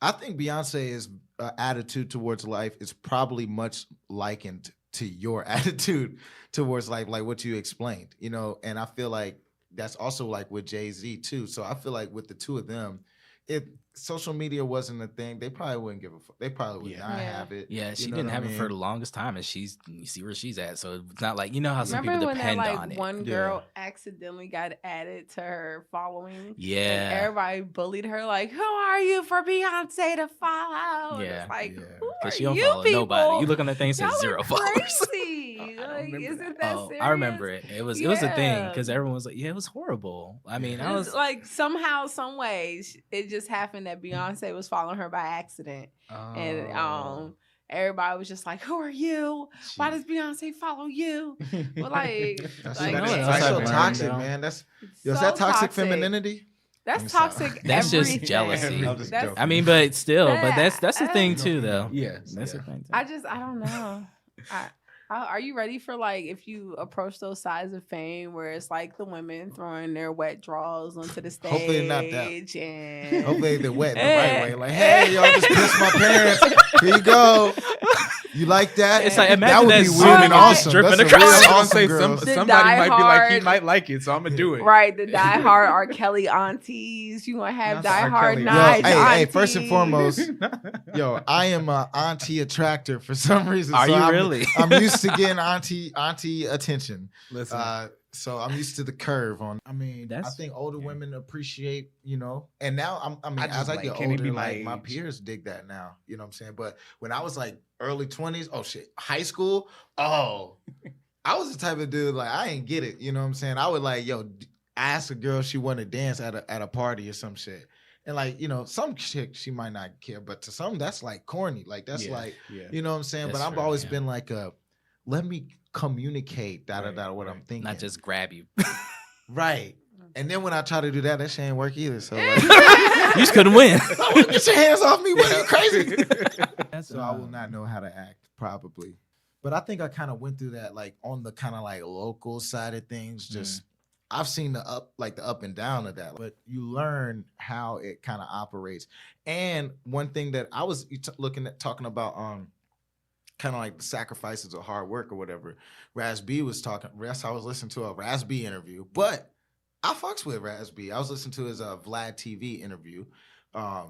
I think Beyonce's attitude towards life is probably much likened to your attitude towards life, like what you explained, and I feel like that's also like with Jay-Z too. So I feel like with the two of them, if social media wasn't a thing, they probably wouldn't give a fuck. They probably would not Yeah. have it. Yeah, You she know didn't what I have it for mean? the longest time, and you see where she's at. So it's not like how some Remember people when that depend on it. one girl accidentally got added to her following? And Yeah, everybody bullied her like, "Who are you for Beyonce to follow?" And Yeah. it's like, Yeah. who are because she don't you follow people? nobody. You look on that thing, it says Y'all 0 are followers. crazy. Like, remember isn't that. that Oh, serious? I remember it. It was a thing Yeah. because everyone was like, "Yeah, it was horrible." I mean, I It was was like somehow, some ways, it just happened that Beyonce was following her by accident, and Oh. everybody was just like, "Who are you? Why does Beyonce follow you?" Well, like, That's like, you know so, what that's else so I've learned, toxic, though? man. Is so that toxic femininity? That's I'm sorry. toxic. That's just everything. jealousy. I'm just That's- joking. I mean, but still, but that's the thing too, though. Yes. That's yeah. the thing. Too. I don't know. Are you ready for like if you approach those sides of fame where it's like the women throwing their wet draws onto the stage? Hopefully not that. And Hopefully they're wet in the right way. Like, hey, y'all just pissed my pants. Here you go. You like that? It's like, that imagine would that be zoom weird and image awesome. dripping That's a across. real I was gonna awesome say girl. somebody might be like, he diehard- might like it, so I'm gonna do it. Right, the diehard R. Kelly aunties. You gonna have Not the R. diehard Kelly Nige Yo, hey, aunties. first and foremost, yo, I am a auntie attractor for some reason. Are so you I'm, really? I'm used to getting auntie attention. Listen, So I'm used to the curve on. I mean, I That's- think older women appreciate, and now I mean, I just as I like, get can it be older, my like my age? peers dig that now. You know what I'm saying? But when I was like early 20s, oh shit, high school, oh, I was the type of dude like I ain't get it. You know what I'm saying? I would like, ask a girl if she want to dance at a party or some shit. And like, some chick she might not care, but to some that's like corny. Like that's like, you know what I'm saying? That's but I've true, always yeah. been like let me communicate what Right. I'm thinking. Not just grab you. Right. And then when I try to do that shit ain't work either. So like, You just couldn't win. get your hands off me. What are you crazy? That's, So I will not know how to act probably. But I think I kind of went through that like on the kind of like local side of things. Just I've seen the up and down of that. But you learn how it kind of operates. And one thing that I was talking about kind of like the sacrifices of hard work or whatever. Raz B was talking. I was listening to a Raz B interview, but I fucks with Raz B. I was listening to his Vlad TV interview.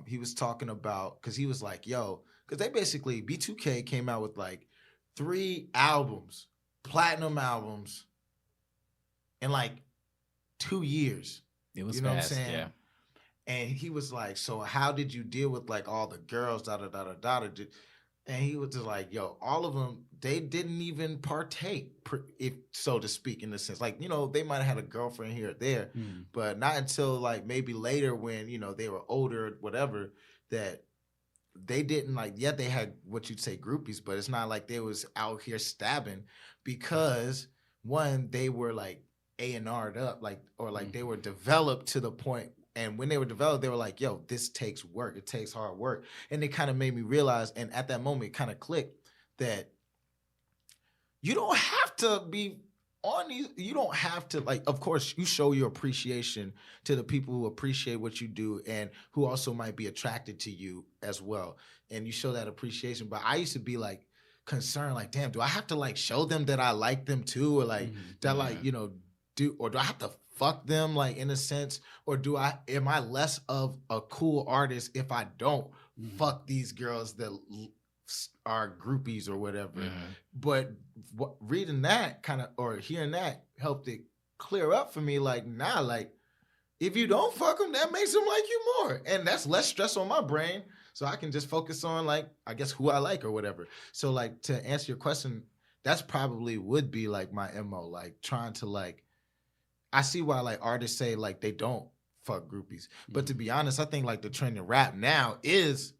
He was talking about because he was like, yo, because they basically B2K came out with like 3 albums, platinum albums, in like 2 years. it was You know fast, what I'm saying? yeah. And he was like, so how did you deal with like all the girls, And he was just like, yo, all of them, they didn't even partake, if so to speak, in the sense. Like, they might have had a girlfriend here or there, but not until like maybe later when, they were older, whatever, that they didn't like, they had what you'd say groupies, but it's not like they was out here stabbing because one, they were like A&R'd up, like, or like they were developed to the point. And when they were developed, they were like, yo, this takes work. It takes hard work. And it kind of made me realize, and at that moment, it kind of clicked that you don't have to be on these. You don't have to, like, of course, you show your appreciation to the people who appreciate what you do and who also might be attracted to you as well. And you show that appreciation. But I used to be like concerned, like, damn, do I have to like show them that I like them too? Or like, do I have to fuck them, like, in a sense, or am I less of a cool artist if I don't fuck these girls that are groupies or whatever? But reading that or hearing that helped it clear up for me. Like, nah, like if you don't fuck them, that makes them like you more, and that's less stress on my brain, so I can just focus on like I guess who I like or whatever. So like to answer your question, that's probably would be like my MO, like trying to like. I see why like artists say like they don't fuck groupies, but to be honest, I think like the trend in rap now is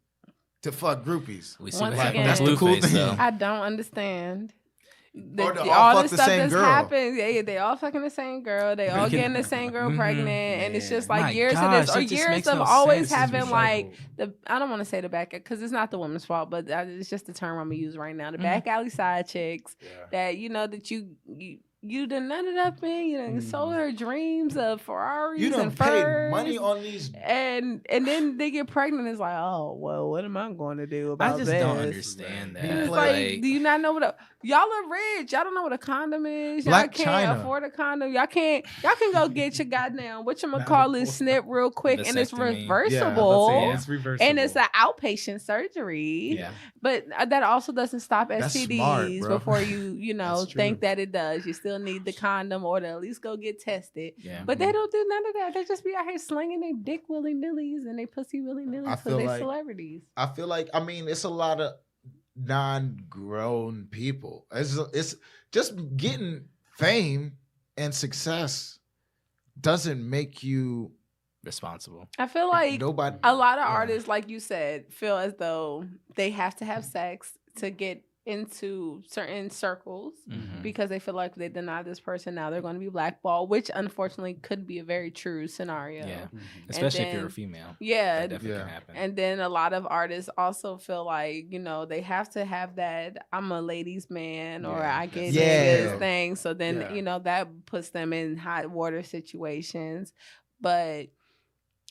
to fuck groupies. We see Once what happened again, with that's the cool Blueface, thing. though. I don't understand. Or they all all fuck the the stuff same that's girl. happened, they all fucking the same girl. They all getting the same girl pregnant, and it's just like My years gosh, of this, or that just years makes of no always sense. having It's like I don't want to say the back because it's not the woman's fault, but it's just the term I'm gonna use right now. The back alley side chicks that that you done nut it up in, you done sold her dreams of Ferraris You done and paid furs, money on these. and then they get pregnant. It's like, oh well, what am I going to do about I just this? don't understand that. It's Like- like, do you not know y'all are rich? Y'all don't know what a condom is. Y'all Black can't China. afford a condom. Y'all can go get your goddamn whatchamacallit snip real quick, and it's Vasectomy. reversible. Yeah, it's reversible. And it's an outpatient surgery. Yeah. But that also doesn't stop That's STDs smart, bro. before you That's true. think that it does. You still need the condom or to at least go get tested. Yeah. But they don't do none of that. They just be out here slinging their dick willy-nillys and they pussy I willy-nillys because feel they like- celebrities. I feel like it's a lot of non-grown people. It's just getting fame and success doesn't make you responsible. I feel like nobody. a lot of artists, like you said, feel as though they have to have sex to get into certain circles because they feel like they deny this person, now they're going to be blackballed, which unfortunately could be a very true scenario. Yeah, especially if you're a female. Yeah, that definitely can happen. And then a lot of artists also feel like, you know, they have to have that I'm a ladies man or I get this thing. So then, you know, that puts them in hot water situations. But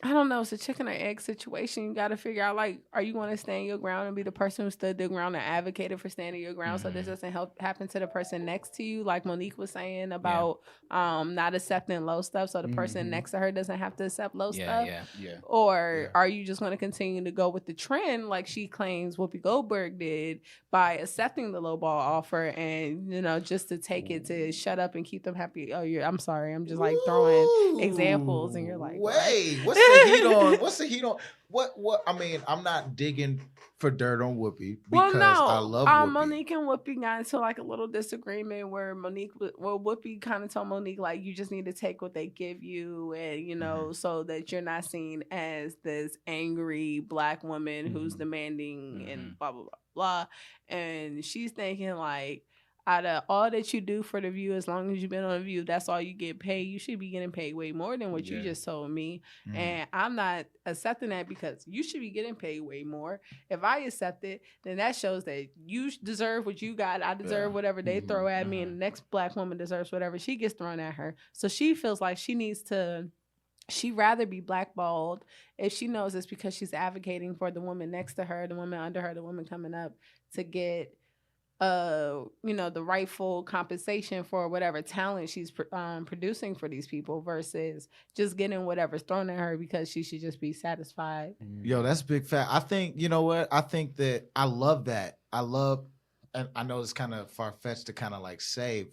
I don't know. It's a chicken or egg situation. You got to figure out, like, are you going to stand your ground and be the person who stood their ground and advocated for standing your ground so this doesn't happen to the person next to you, like Monique was saying about not accepting low stuff so the person next to her doesn't have to accept low stuff? Or are you just going to continue to go with the trend like she claims Whoopi Goldberg did by accepting the low ball offer and, you know, just to take it to shut up and keep them happy? Oh, I'm sorry. I'm just like throwing examples and you're like, wait, what's the heat on? What's the heat on? What? I mean, I'm not digging for dirt on Whoopi because I love Whoopi. Monique and Whoopi got into like a little disagreement where Whoopi kind of told Monique like, you just need to take what they give you, and you know, so that you're not seen as this angry black woman who's demanding and blah blah blah blah. And she's thinking like, out of all that you do for the View, as long as you've been on the View, that's all you get paid. You should be getting paid way more than what you just told me. And I'm not accepting that because you should be getting paid way more. If I accept it, then that shows that you deserve what you got. I deserve whatever they throw at me, and the next black woman deserves whatever she gets thrown at her. So she feels like she'd rather be blackballed if she knows it's because she's advocating for the woman next to her, the woman under her, the woman coming up to get you know, the rightful compensation for whatever talent she's producing for these people versus just getting whatever's thrown at her because she should just be satisfied. Yo, that's big fat. I think, you know what? I think that I love that. And I know it's kind of far-fetched to kind of like say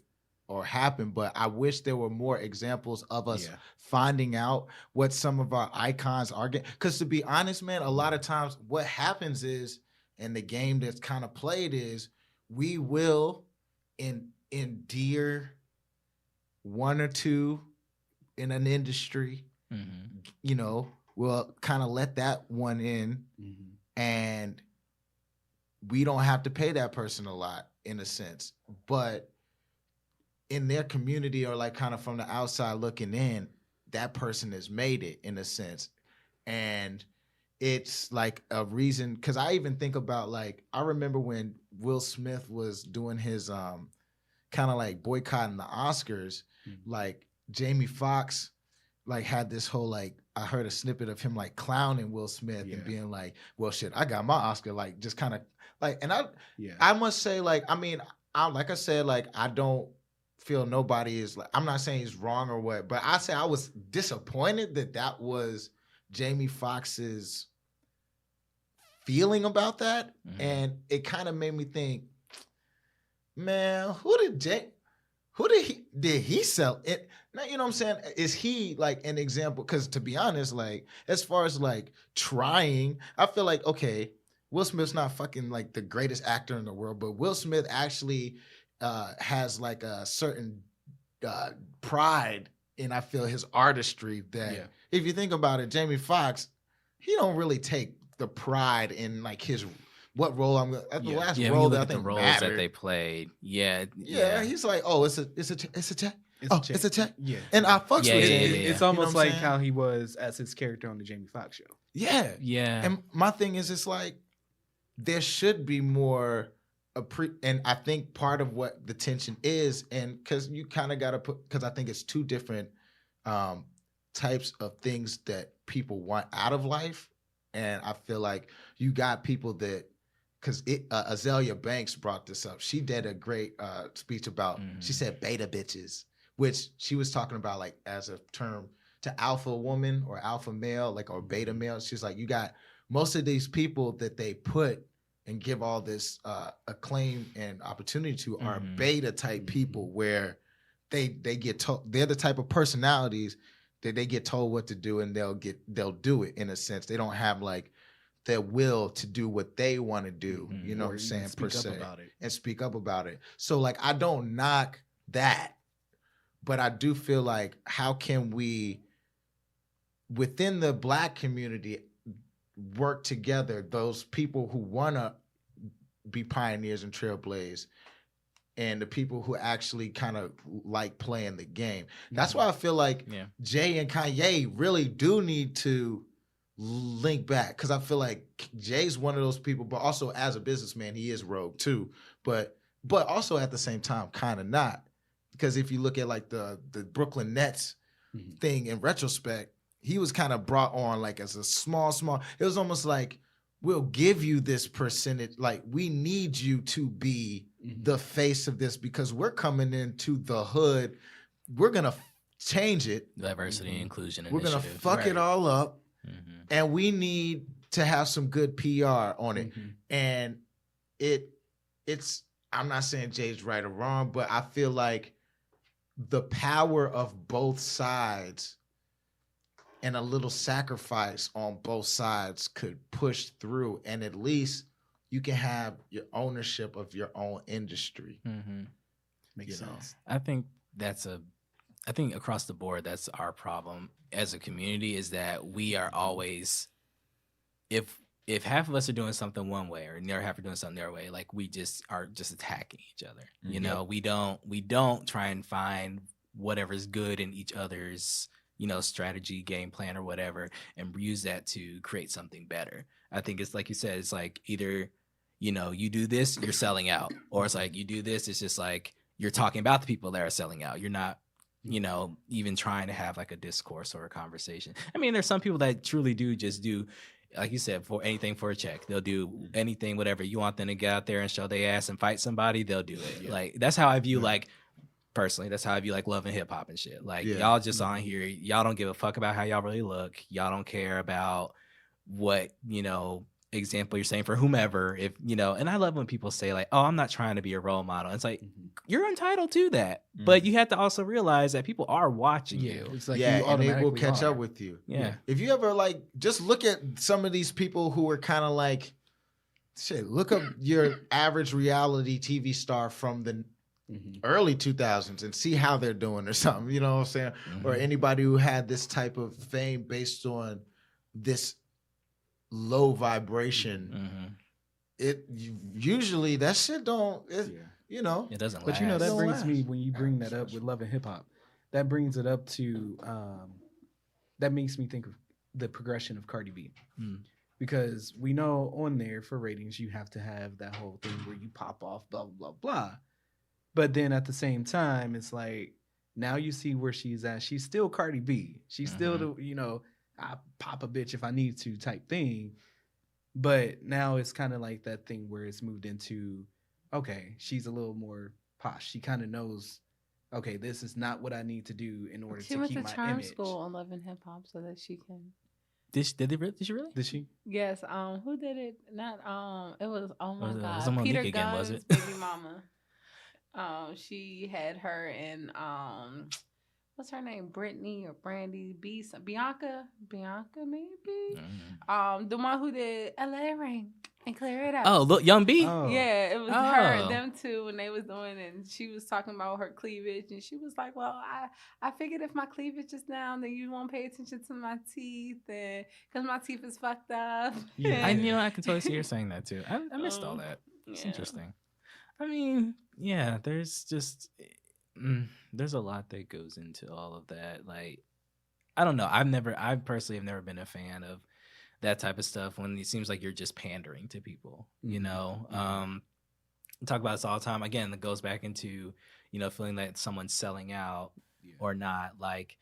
or happen, but I wish there were more examples of us finding out what some of our icons are getting. Because to be honest, man, a lot of times what happens is, and the game that's kind of played is, we will endear one or two in an industry, you know, we'll kind of let that one in, and we don't have to pay that person a lot in a sense. But in their community, or like kind of from the outside looking in, that person has made it in a sense. And it's like a reason, because I even think about, like, I remember when Will Smith was doing his kind of like boycotting the Oscars, like Jamie Foxx like had this whole, like, I heard a snippet of him like clowning Will Smith and being like, well, shit, I got my Oscar, like just kind of like, and I must say, like, I mean, like I said, like, I don't feel nobody is like, I'm not saying he's wrong or what, but I say I was disappointed that was Jamie Foxx's feeling about that, and it kind of made me think, man, did he sell it? Now, you know what I'm saying? Is he like an example? Because to be honest, like, as far as like trying, I feel like, okay, Will Smith's not fucking like the greatest actor in the world, but Will Smith actually has like a certain pride in, I feel, his artistry that if you think about it, Jamie Foxx, he don't really take the pride in like his what role I'm gonna at the last role that I think the roles mattered. that they played. He's like, oh, it's a check. It's a check. Yeah. And I fucks with it. It's almost like how he was as his character on the Jamie Foxx show. Yeah. And my thing is, it's like there should be more and I think part of what the tension is, and because you kind of got to because I think it's two different types of things that people want out of life. And I feel like you got people that, because Azalea Banks brought this up. She did a great speech about, she said beta bitches, which she was talking about like as a term to alpha woman or alpha male, like, or beta male. She's like, you got most of these people that they put and give all this acclaim and opportunity to are beta type people where they get told, they're the type of personalities that they get told what to do and they'll do it in a sense. They don't have like their will to do what they want to do, you know what I'm saying, per se, and speak up about it. So like, I don't knock that, but I do feel like, how can we, within the Black community, work together, those people who want to be pioneers and trailblaze, and the people who actually kind of like playing the game. That's why I feel like Jay and Kanye really do need to link back, because I feel like Jay's one of those people, but also as a businessman, he is rogue too. But also at the same time, kind of not. Because if you look at like the Brooklyn Nets thing in retrospect, he was kind of brought on like as a small. It was almost like, we'll give you this percentage. Like, we need you to be the face of this because we're coming into the hood. We're going to change it. Diversity and inclusion We're initiative. going to fuck it all up. And we need to have some good PR on it. And it's, I'm not saying Jay's right or wrong, but I feel like the power of both sides and a little sacrifice on both sides could push through, and at least you can have your ownership of your own industry. Makes sense. I think I think across the board, that's our problem as a community, is that we are always, if half of us are doing something one way or the other half are doing something their way, like we just are just attacking each other. You know, we don't try and find whatever's good in each other's, you know, strategy, game plan, or whatever, and use that to create something better. I think it's like you said, it's like either, you know, you do this, you're selling out, or it's like you do this, it's just like you're talking about the people that are selling out. You're not, you know, even trying to have like a discourse or a conversation. I mean, there's some people that truly do just do, like you said, for anything for a check. They'll do anything, whatever you want them to get out there and show their ass and fight somebody, they'll do it. Like, that's how I view like, personally, that's how I view like love and hip hop and shit. Like, y'all just on here, y'all don't give a fuck about how y'all really look. Y'all don't care about what, you know, example you're saying for whomever. If, you know, and I love when people say like, oh, I'm not trying to be a role model. It's like, you're entitled to that, but you have to also realize that people are watching you. It's like And they will catch up with you. If you ever like, just look at some of these people who are kind of like, shit, look up your average reality TV star from the early 2000s and see how they're doing or something, you know what I'm saying? Or anybody who had this type of fame based on this low vibration. It usually, that shit don't, you know. It doesn't But last. you know, that brings me, when you bring that up with love and hip hop, that brings it up to, that makes me think of the progression of Cardi B. Because we know on there for ratings, you have to have that whole thing where you pop off, blah, blah, blah, blah. But then at the same time, it's like, now you see where she's at. She's still Cardi B. She's still the, you know, I pop a bitch if I need to type thing. But now it's kind of like that thing where it's moved into, okay, she's a little more posh. She kind of knows, okay, this is not what I need to do in order to keep my image. She went to charm school on Love and Hip Hop so that she can. Did she really? Did she? Yes. Who did it? Not it was, oh my God. Was it Monique Peter again, Gunn's was it? baby mama. She had her in what's her name? Brittany or Brandy B? Bianca maybe. The one who did LA Rain and Clear It Up. Oh, look, Young B. Oh. Yeah, it was her and them two, and they was doing it, and she was talking about her cleavage, and she was like, well, I figured if my cleavage is down, then you won't pay attention to my teeth, and because my teeth is fucked up. Yeah, you know, I can totally see her saying that too. I missed all that. It's interesting. I mean, yeah, there's just there's a lot that goes into all of that. Like, I don't know. I personally have never been a fan of that type of stuff when it seems like you're just pandering to people, you know. Talk about this all the time. Again, it goes back into, you know, feeling that someone's selling out or not. Like,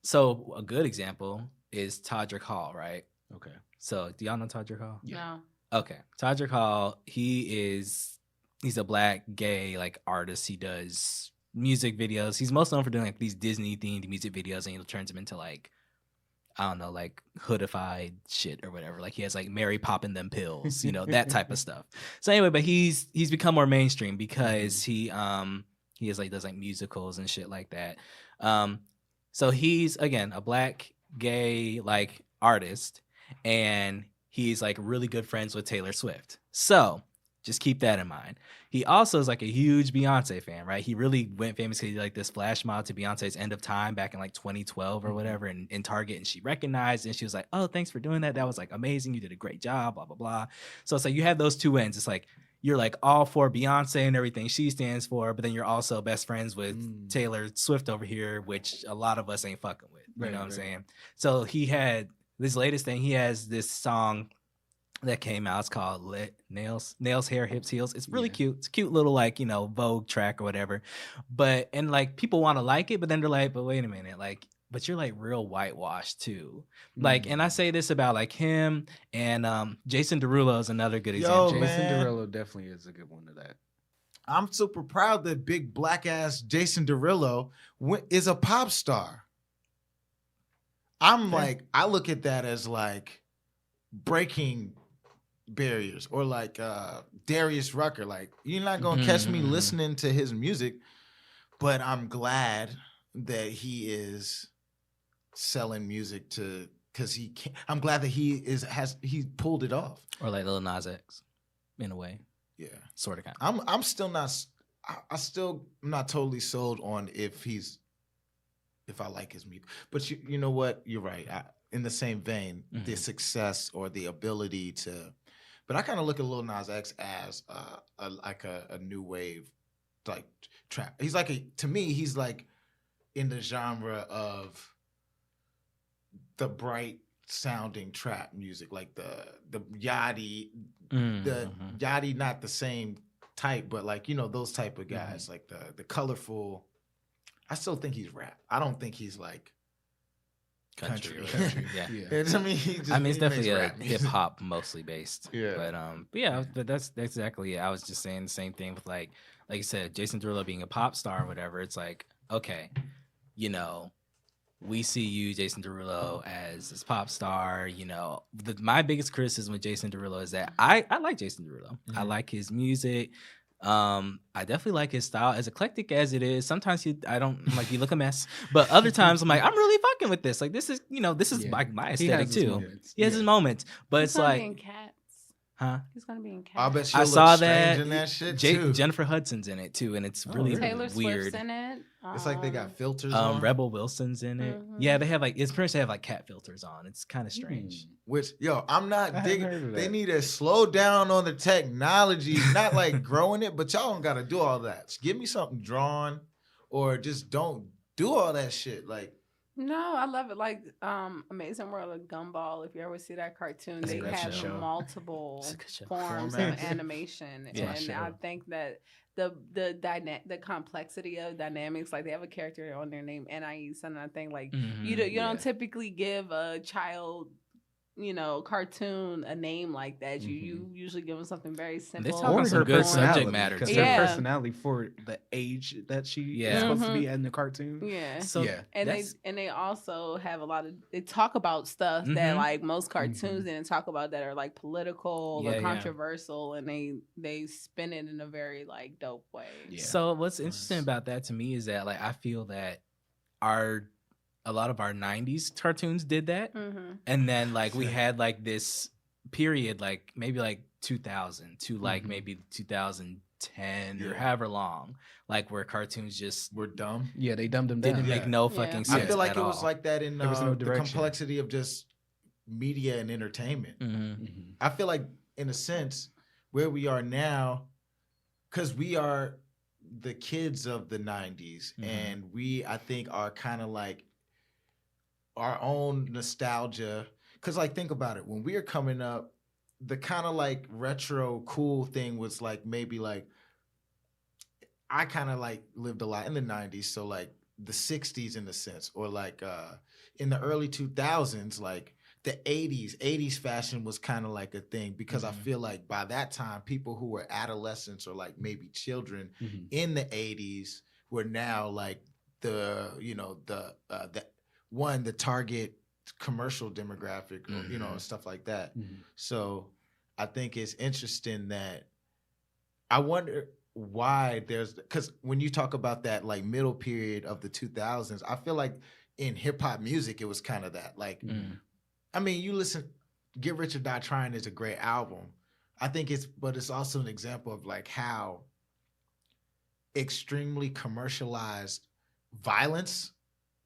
so a good example is Todrick Hall, right? Okay. So do y'all know Todrick Hall? No. Okay. Todrick Hall, he's a black gay like artist. He does music videos. He's most known for doing like these Disney themed music videos, and he turns them into like, I don't know, like hoodified shit or whatever. Like he has like Mary popping them pills, you know, that type of stuff. So anyway, but he's become more mainstream because he has like does like musicals and shit like that. So he's again a black gay like artist, and he's like really good friends with Taylor Swift. So just keep that in mind. He also is like a huge Beyonce fan, right? He really went famous because he did like this flash mob to Beyonce's End of Time back in like 2012 or whatever in Target. And she recognized it, and she was like, oh, thanks for doing that. That was like amazing. You did a great job, blah, blah, blah. So it's like you have those two ends. It's like you're like all for Beyonce and everything she stands for, but then you're also best friends with Taylor Swift over here, which a lot of us ain't fucking with. You know what I'm saying? So he had this latest thing. He has this song that came out. It's called Nails, Hair, Hips, Heels. It's really cute. It's a cute little like, Vogue track or whatever. But, and like people want to like it, but then they're like, but wait a minute, like, but you're like real whitewashed too. Like, and I say this about like him and Jason Derulo is another good example. Jason Derulo definitely is a good one to that. I'm super proud that big black ass Jason Derulo is a pop star. I'm like, I look at that as like breaking barriers, or like Darius Rucker. Like, you're not gonna catch me listening to his music, but I'm glad that he is selling music because he can. I'm glad that he pulled it off. Or like Lil Nas X, in a way. Yeah, sort of kind. I'm still not. I still am not totally sold on if I like his music. But you know what? You're right. In the same vein, the success or the ability to. But I kind of look at Lil Nas X as a new wave like trap. He's like to me, he's like in the genre of the bright sounding trap music, like the Yachty, the Yachty, not the same type, but like, those type of guys, like the colorful. I still think he's rap. I don't think he's like country. Yeah. I mean, it's definitely a hip hop mostly based. Yeah. But that's exactly it. I was just saying the same thing with like you said, Jason Derulo being a pop star or whatever. It's like, okay, we see you, Jason Derulo, as this pop star. My biggest criticism with Jason Derulo is that I like Jason Derulo. I like his music. I definitely like his style, as eclectic as it is. Sometimes I don't like, you look a mess, but other times I'm like, I'm really fucking with this. Like, this is like my aesthetic too. He has his moments, but it's like, huh? He's gonna be in Cats. I bet she'll I saw look that. strange in that shit too. Jennifer Hudson's in it too, and it's really Taylor weird. Swift's in it. It's like they got filters on. Rebel Wilson's in it. Yeah, they have like, it's pretty much they have like cat filters on. It's kind of strange. Which, I'm not digging. They need to slow down on the technology, not like growing it, but y'all don't gotta do all that. Just give me something drawn, or just don't do all that shit. Like, no, I love it. Like Amazing World of Gumball. If you ever see that cartoon, they have multiple forms of animation, and I think that the complexity of dynamics, like they have a character on their name Anais, and I think like you don't typically give a child cartoon a name like that. You usually give them something very simple. They talk some good subject matter, because her personality for the age that she is supposed to be in the cartoon. And they also have they talk about stuff that like most cartoons didn't talk about, that are like political or controversial, and they spin it in a very like dope way. So what's interesting about that to me is that like I feel that a lot of our 90s cartoons did that. And then like we had like this period, like maybe like 2000 to like maybe 2010 or however long, like where cartoons just were dumb. Yeah, they dumbed them down. Didn't make no fucking sense. I feel like it was like that in no the complexity of just media and entertainment. I feel like in a sense where we are now, because we are the kids of the 90s, and we, I think, are kind of like our own nostalgia. Because like, think about it, when we were coming up, the kind of like retro cool thing was like, maybe like, I kind of like lived a lot in the 90s, so like the 60s in a sense, or like in the early 2000s, like the 80s fashion was kind of like a thing, because I feel like by that time, people who were adolescents or like maybe children in the 80s were now like the target commercial demographic, or stuff like that. So I think it's interesting that I wonder why because when you talk about that like middle period of the 2000s, I feel like in hip hop music, it was kind of that. Like, I mean, you listen, Get Rich or Die Trying is a great album. I think but it's also an example of like how extremely commercialized violence,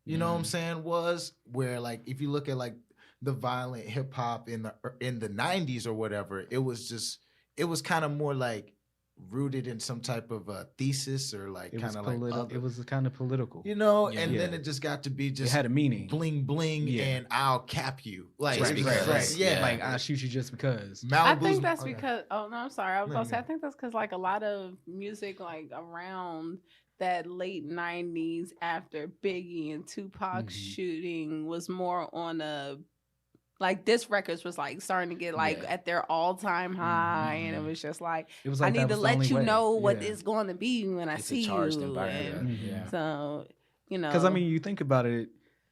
you know what I'm saying, was, where like if you look at like the violent hip hop in the 90s or whatever, it was kind of more like rooted in some type of thesis or like kind of like it was kind of political, you know, and then it just got to be just it had a meaning, bling bling, and I'll cap you like just because. right. Yeah, like I'll shoot you just because. I think that's because oh no, I'm sorry, I was gonna say I think that's because like a lot of music like around that late 90s after Biggie and Tupac's shooting was more on a like this records was like starting to get like at their all-time high, and it was just like, I need to let you know what it's going to be when I see you. And so, you know, because I mean, you think about it,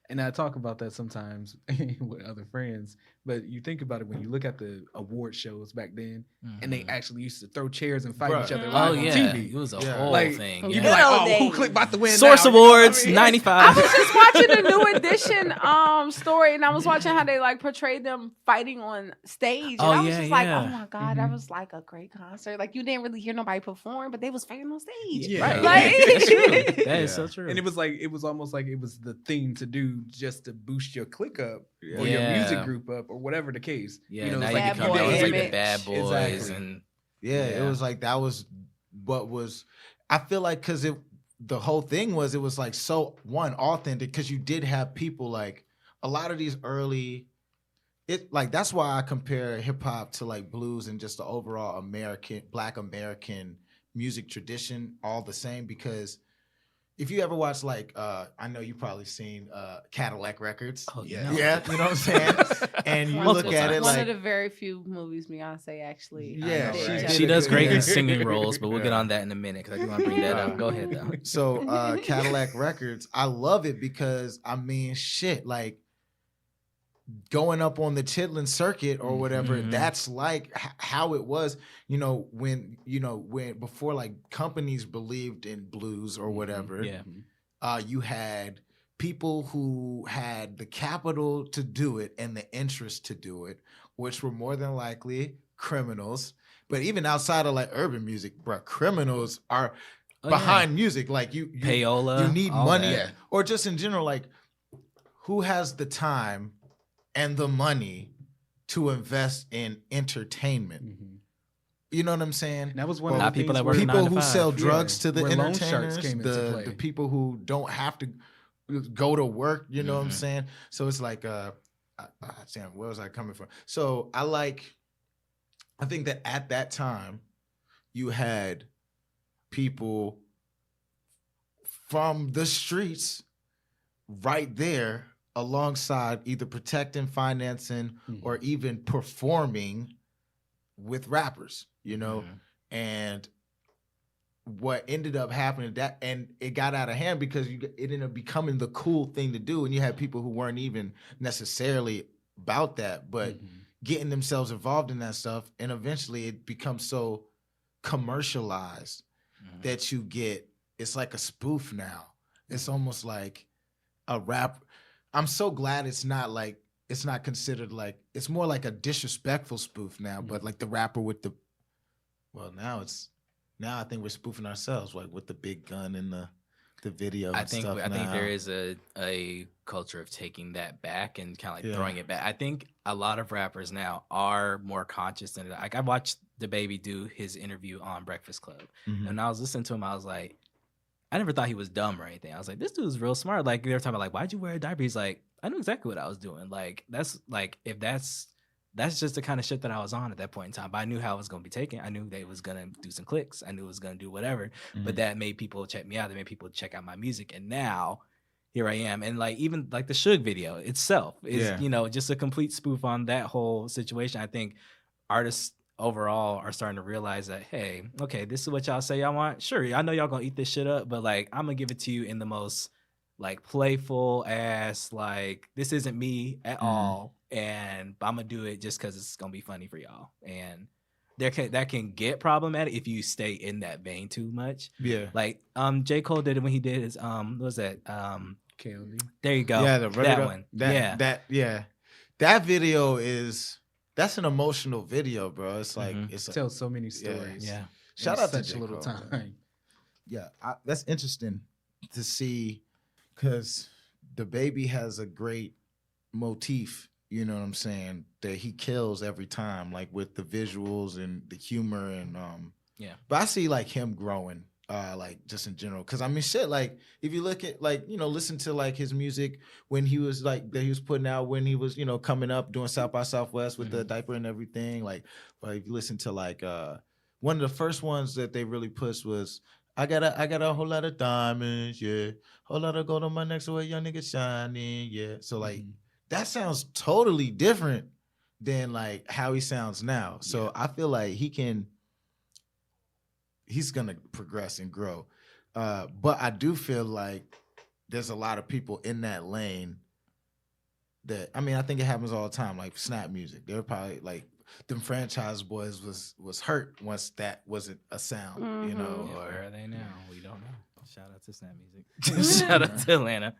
and I talk about that sometimes with other friends. But you think about it when you look at the award shows back then, and they actually used to throw chairs and fight each other live on TV. It was a whole thing. You'd be like, "Oh, who clicked about to win?" Source Awards '95. I was just watching the New Edition story, and I was watching how they like portrayed them fighting on stage, and I was just like, "Oh my god, that was like a great concert." Like you didn't really hear nobody perform, but they was fighting on stage. Right? Like, that is so true. And it was almost like it was the thing to do just to boost your clique up or your music group up or whatever the case. Yeah, you know, now like you become like the image. bad boys and it was like that was what was. I feel like because the whole thing was it was like so authentic because you did have people like a lot of these early. It like that's why I compare hip hop to like blues and just the overall Black American music tradition all the same because. If you ever watch like I know you probably seen Cadillac Records. Oh yeah, you know what I'm saying? And you look at it one like of the very few movies Beyonce actually. She does great in singing roles, but we'll get on that in a minute because I do want to bring that up. Go ahead though. So Cadillac Records, I love it because I mean shit like going up on the Chitlin circuit or whatever, that's like how it was, when before like companies believed in blues or whatever, you had people who had the capital to do it and the interest to do it, which were more than likely criminals. But even outside of like urban music, bro, criminals are behind music. Like you payola, you need money, or just in general, like who has the time and the money to invest in entertainment. You know what I'm saying? And that was one of the people that work people who sell drugs to the entertainers, the people who don't have to go to work. You know what I'm saying? So it's like, damn, where was I coming from? So I think that at that time, you had people from the streets right there alongside either protecting, financing, or even performing with rappers, and what ended up happening and it got out of hand because it ended up becoming the cool thing to do, and you had people who weren't even necessarily about that, but getting themselves involved in that stuff, and eventually it becomes so commercialized that it's like a spoof now. It's almost like a rap. I'm so glad it's not considered like, it's more like a disrespectful spoof now, but like the rapper with now I think we're spoofing ourselves, like with the big gun and the video. I think there is a culture of taking that back and kind of like throwing it back. I think a lot of rappers now are more conscious than like I watched DaBaby do his interview on Breakfast Club, and I was listening to him. I was like, I never thought he was dumb or anything. I was like, this dude's real smart. Like they were talking about like, why'd you wear a diaper? He's like, I knew exactly what I was doing. Like that's just the kind of shit that I was on at that point in time. But I knew how it was going to be taken. I knew they was going to do some clicks. I knew it was going to do whatever. But that made people check me out. That made people check out my music. And now here I am. And like even like the Suge video itself is, just a complete spoof on that whole situation. I think artists overall are starting to realize that, hey, okay, this is what y'all say y'all want. Sure, I know y'all gonna eat this shit up, but like I'm gonna give it to you in the most like playful ass, like this isn't me at all, and I'm gonna do it just because it's gonna be funny for y'all. And that can get problematic if you stay in that vein too much. Yeah, like J. Cole did it when he did his what was that KLD? There you go. Yeah, that one. That video that's an emotional video, bro. It's like it tells so many stories. Yeah. Shout out to such a little time. Yeah, that's interesting to see because DaBaby has a great motif. You know what I'm saying? That he kills every time, like with the visuals and the humor and Yeah. But I see like him growing, like just in general. Cause I mean shit, like if you look at like, listen to like his music when he was like that he was putting out when he was, coming up doing South by Southwest with the diaper and everything. Like, but if you listen to like one of the first ones that they really pushed was I got a whole lot of diamonds, yeah. Whole lot of gold on my neck, so a young nigga shining, yeah. So like that sounds totally different than like how he sounds now. So I feel like he's gonna progress and grow. But I do feel like there's a lot of people in that lane that I think it happens all the time, like snap music. They're probably like them franchise boys was hurt once that wasn't a sound, Or where are they now? We don't know. Shout out to Snap Music. Shout out to Atlanta.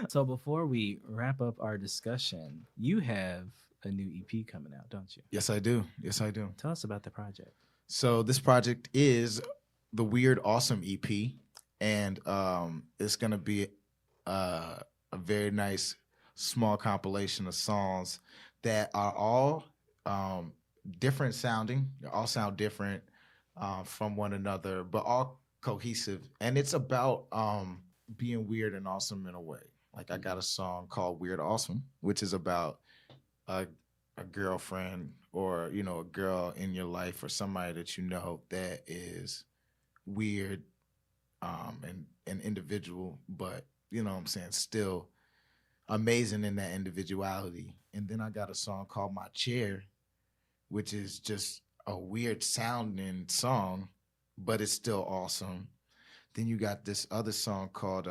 So before we wrap up our discussion, you have a new EP coming out, don't you? Yes, I do. Tell us about the project. So this project is the Weird Awesome EP, and it's gonna be a very nice small compilation of songs that are all different sounding. They all sound different from one another, but all cohesive. And it's about being weird and awesome in a way. Like I got a song called Weird Awesome, which is about a girlfriend or, a girl in your life or somebody that that is weird and an individual, but, still amazing in that individuality. And then I got a song called My Chair, which is just a weird sounding song, but it's still awesome. Then you got this other song called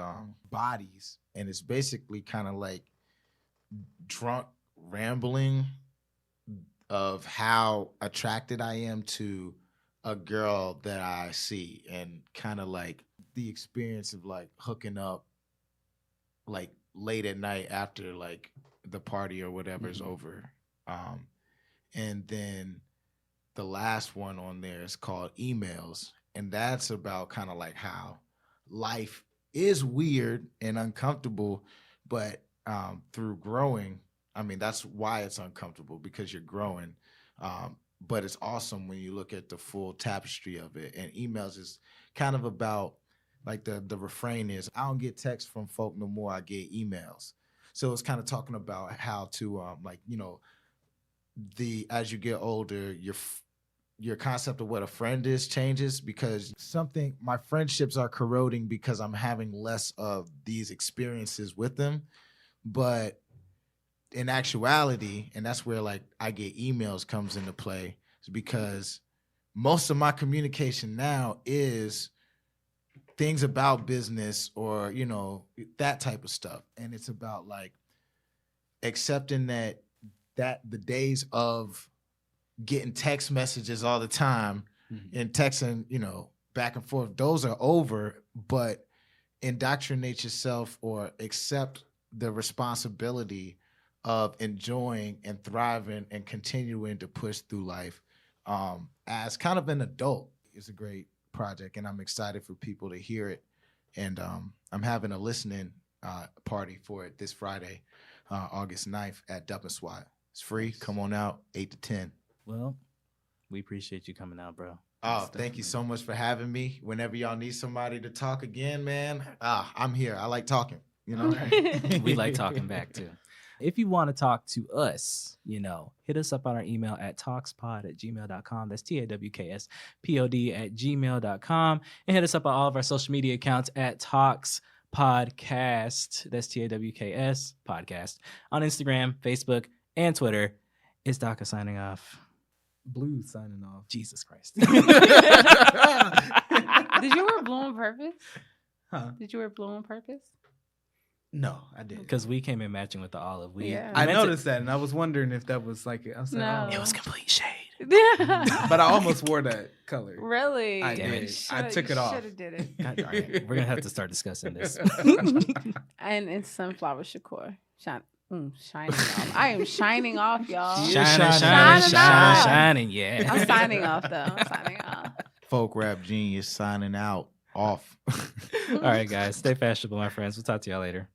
Bodies, and it's basically kind of like drunk rambling of how attracted I am to a girl that I see, and kind of like the experience of like hooking up like late at night after like the party or whatever's over. And then the last one on there is called Emails, and that's about kind of like how life is weird and uncomfortable, but through growing, that's why it's uncomfortable, because you're growing. But it's awesome when you look at the full tapestry of it. And Emails is kind of about like the refrain is, I don't get texts from folk no more, I get emails. So it's kind of talking about how to as you get older, your concept of what a friend is changes, because my friendships are corroding because I'm having less of these experiences with them. But in actuality, and that's where like I get emails comes into play, is because most of my communication now is things about business or, that type of stuff. And it's about like accepting that the days of getting text messages all the time and texting, back and forth, those are over. But indoctrinate yourself or accept the responsibility of enjoying and thriving and continuing to push through life as kind of an adult. It's a great project, and I'm excited for people to hear it. And I'm having a listening party for it this Friday, August 9th at Dup and Swat. It's free. Come on out, 8 to 10. Well, we appreciate you coming out, bro. Oh, thank you so much for having me. Whenever y'all need somebody to talk again, man, I'm here. I like talking, We like talking back too. If you want to talk to us, hit us up on our email at talkspod@gmail.com. That's TAWKSPOD@gmail.com. And hit us up on all of our social media accounts at Talks Podcast. That's TAWKS Podcast. On Instagram, Facebook, and Twitter. It's Daka signing off. Blue signing off. Jesus Christ. Did you wear blue on purpose? Huh? Did you wear blue on purpose? No, I didn't. Because we came in matching with the olive. I noticed that, and I was wondering if that was like, I was like, No. It was complete shade. But I almost wore that color. Really? I Damn did. it. I took it off. Should have did it. God darn it. We're going to have to start discussing this. And it's sunflower Shakur. Shining off. I am shining off, y'all. Shining, yeah. I'm signing off, though. I'm signing off. Folk rap genius signing out. Off. All right, guys. Stay fashionable, my friends. We'll talk to y'all later.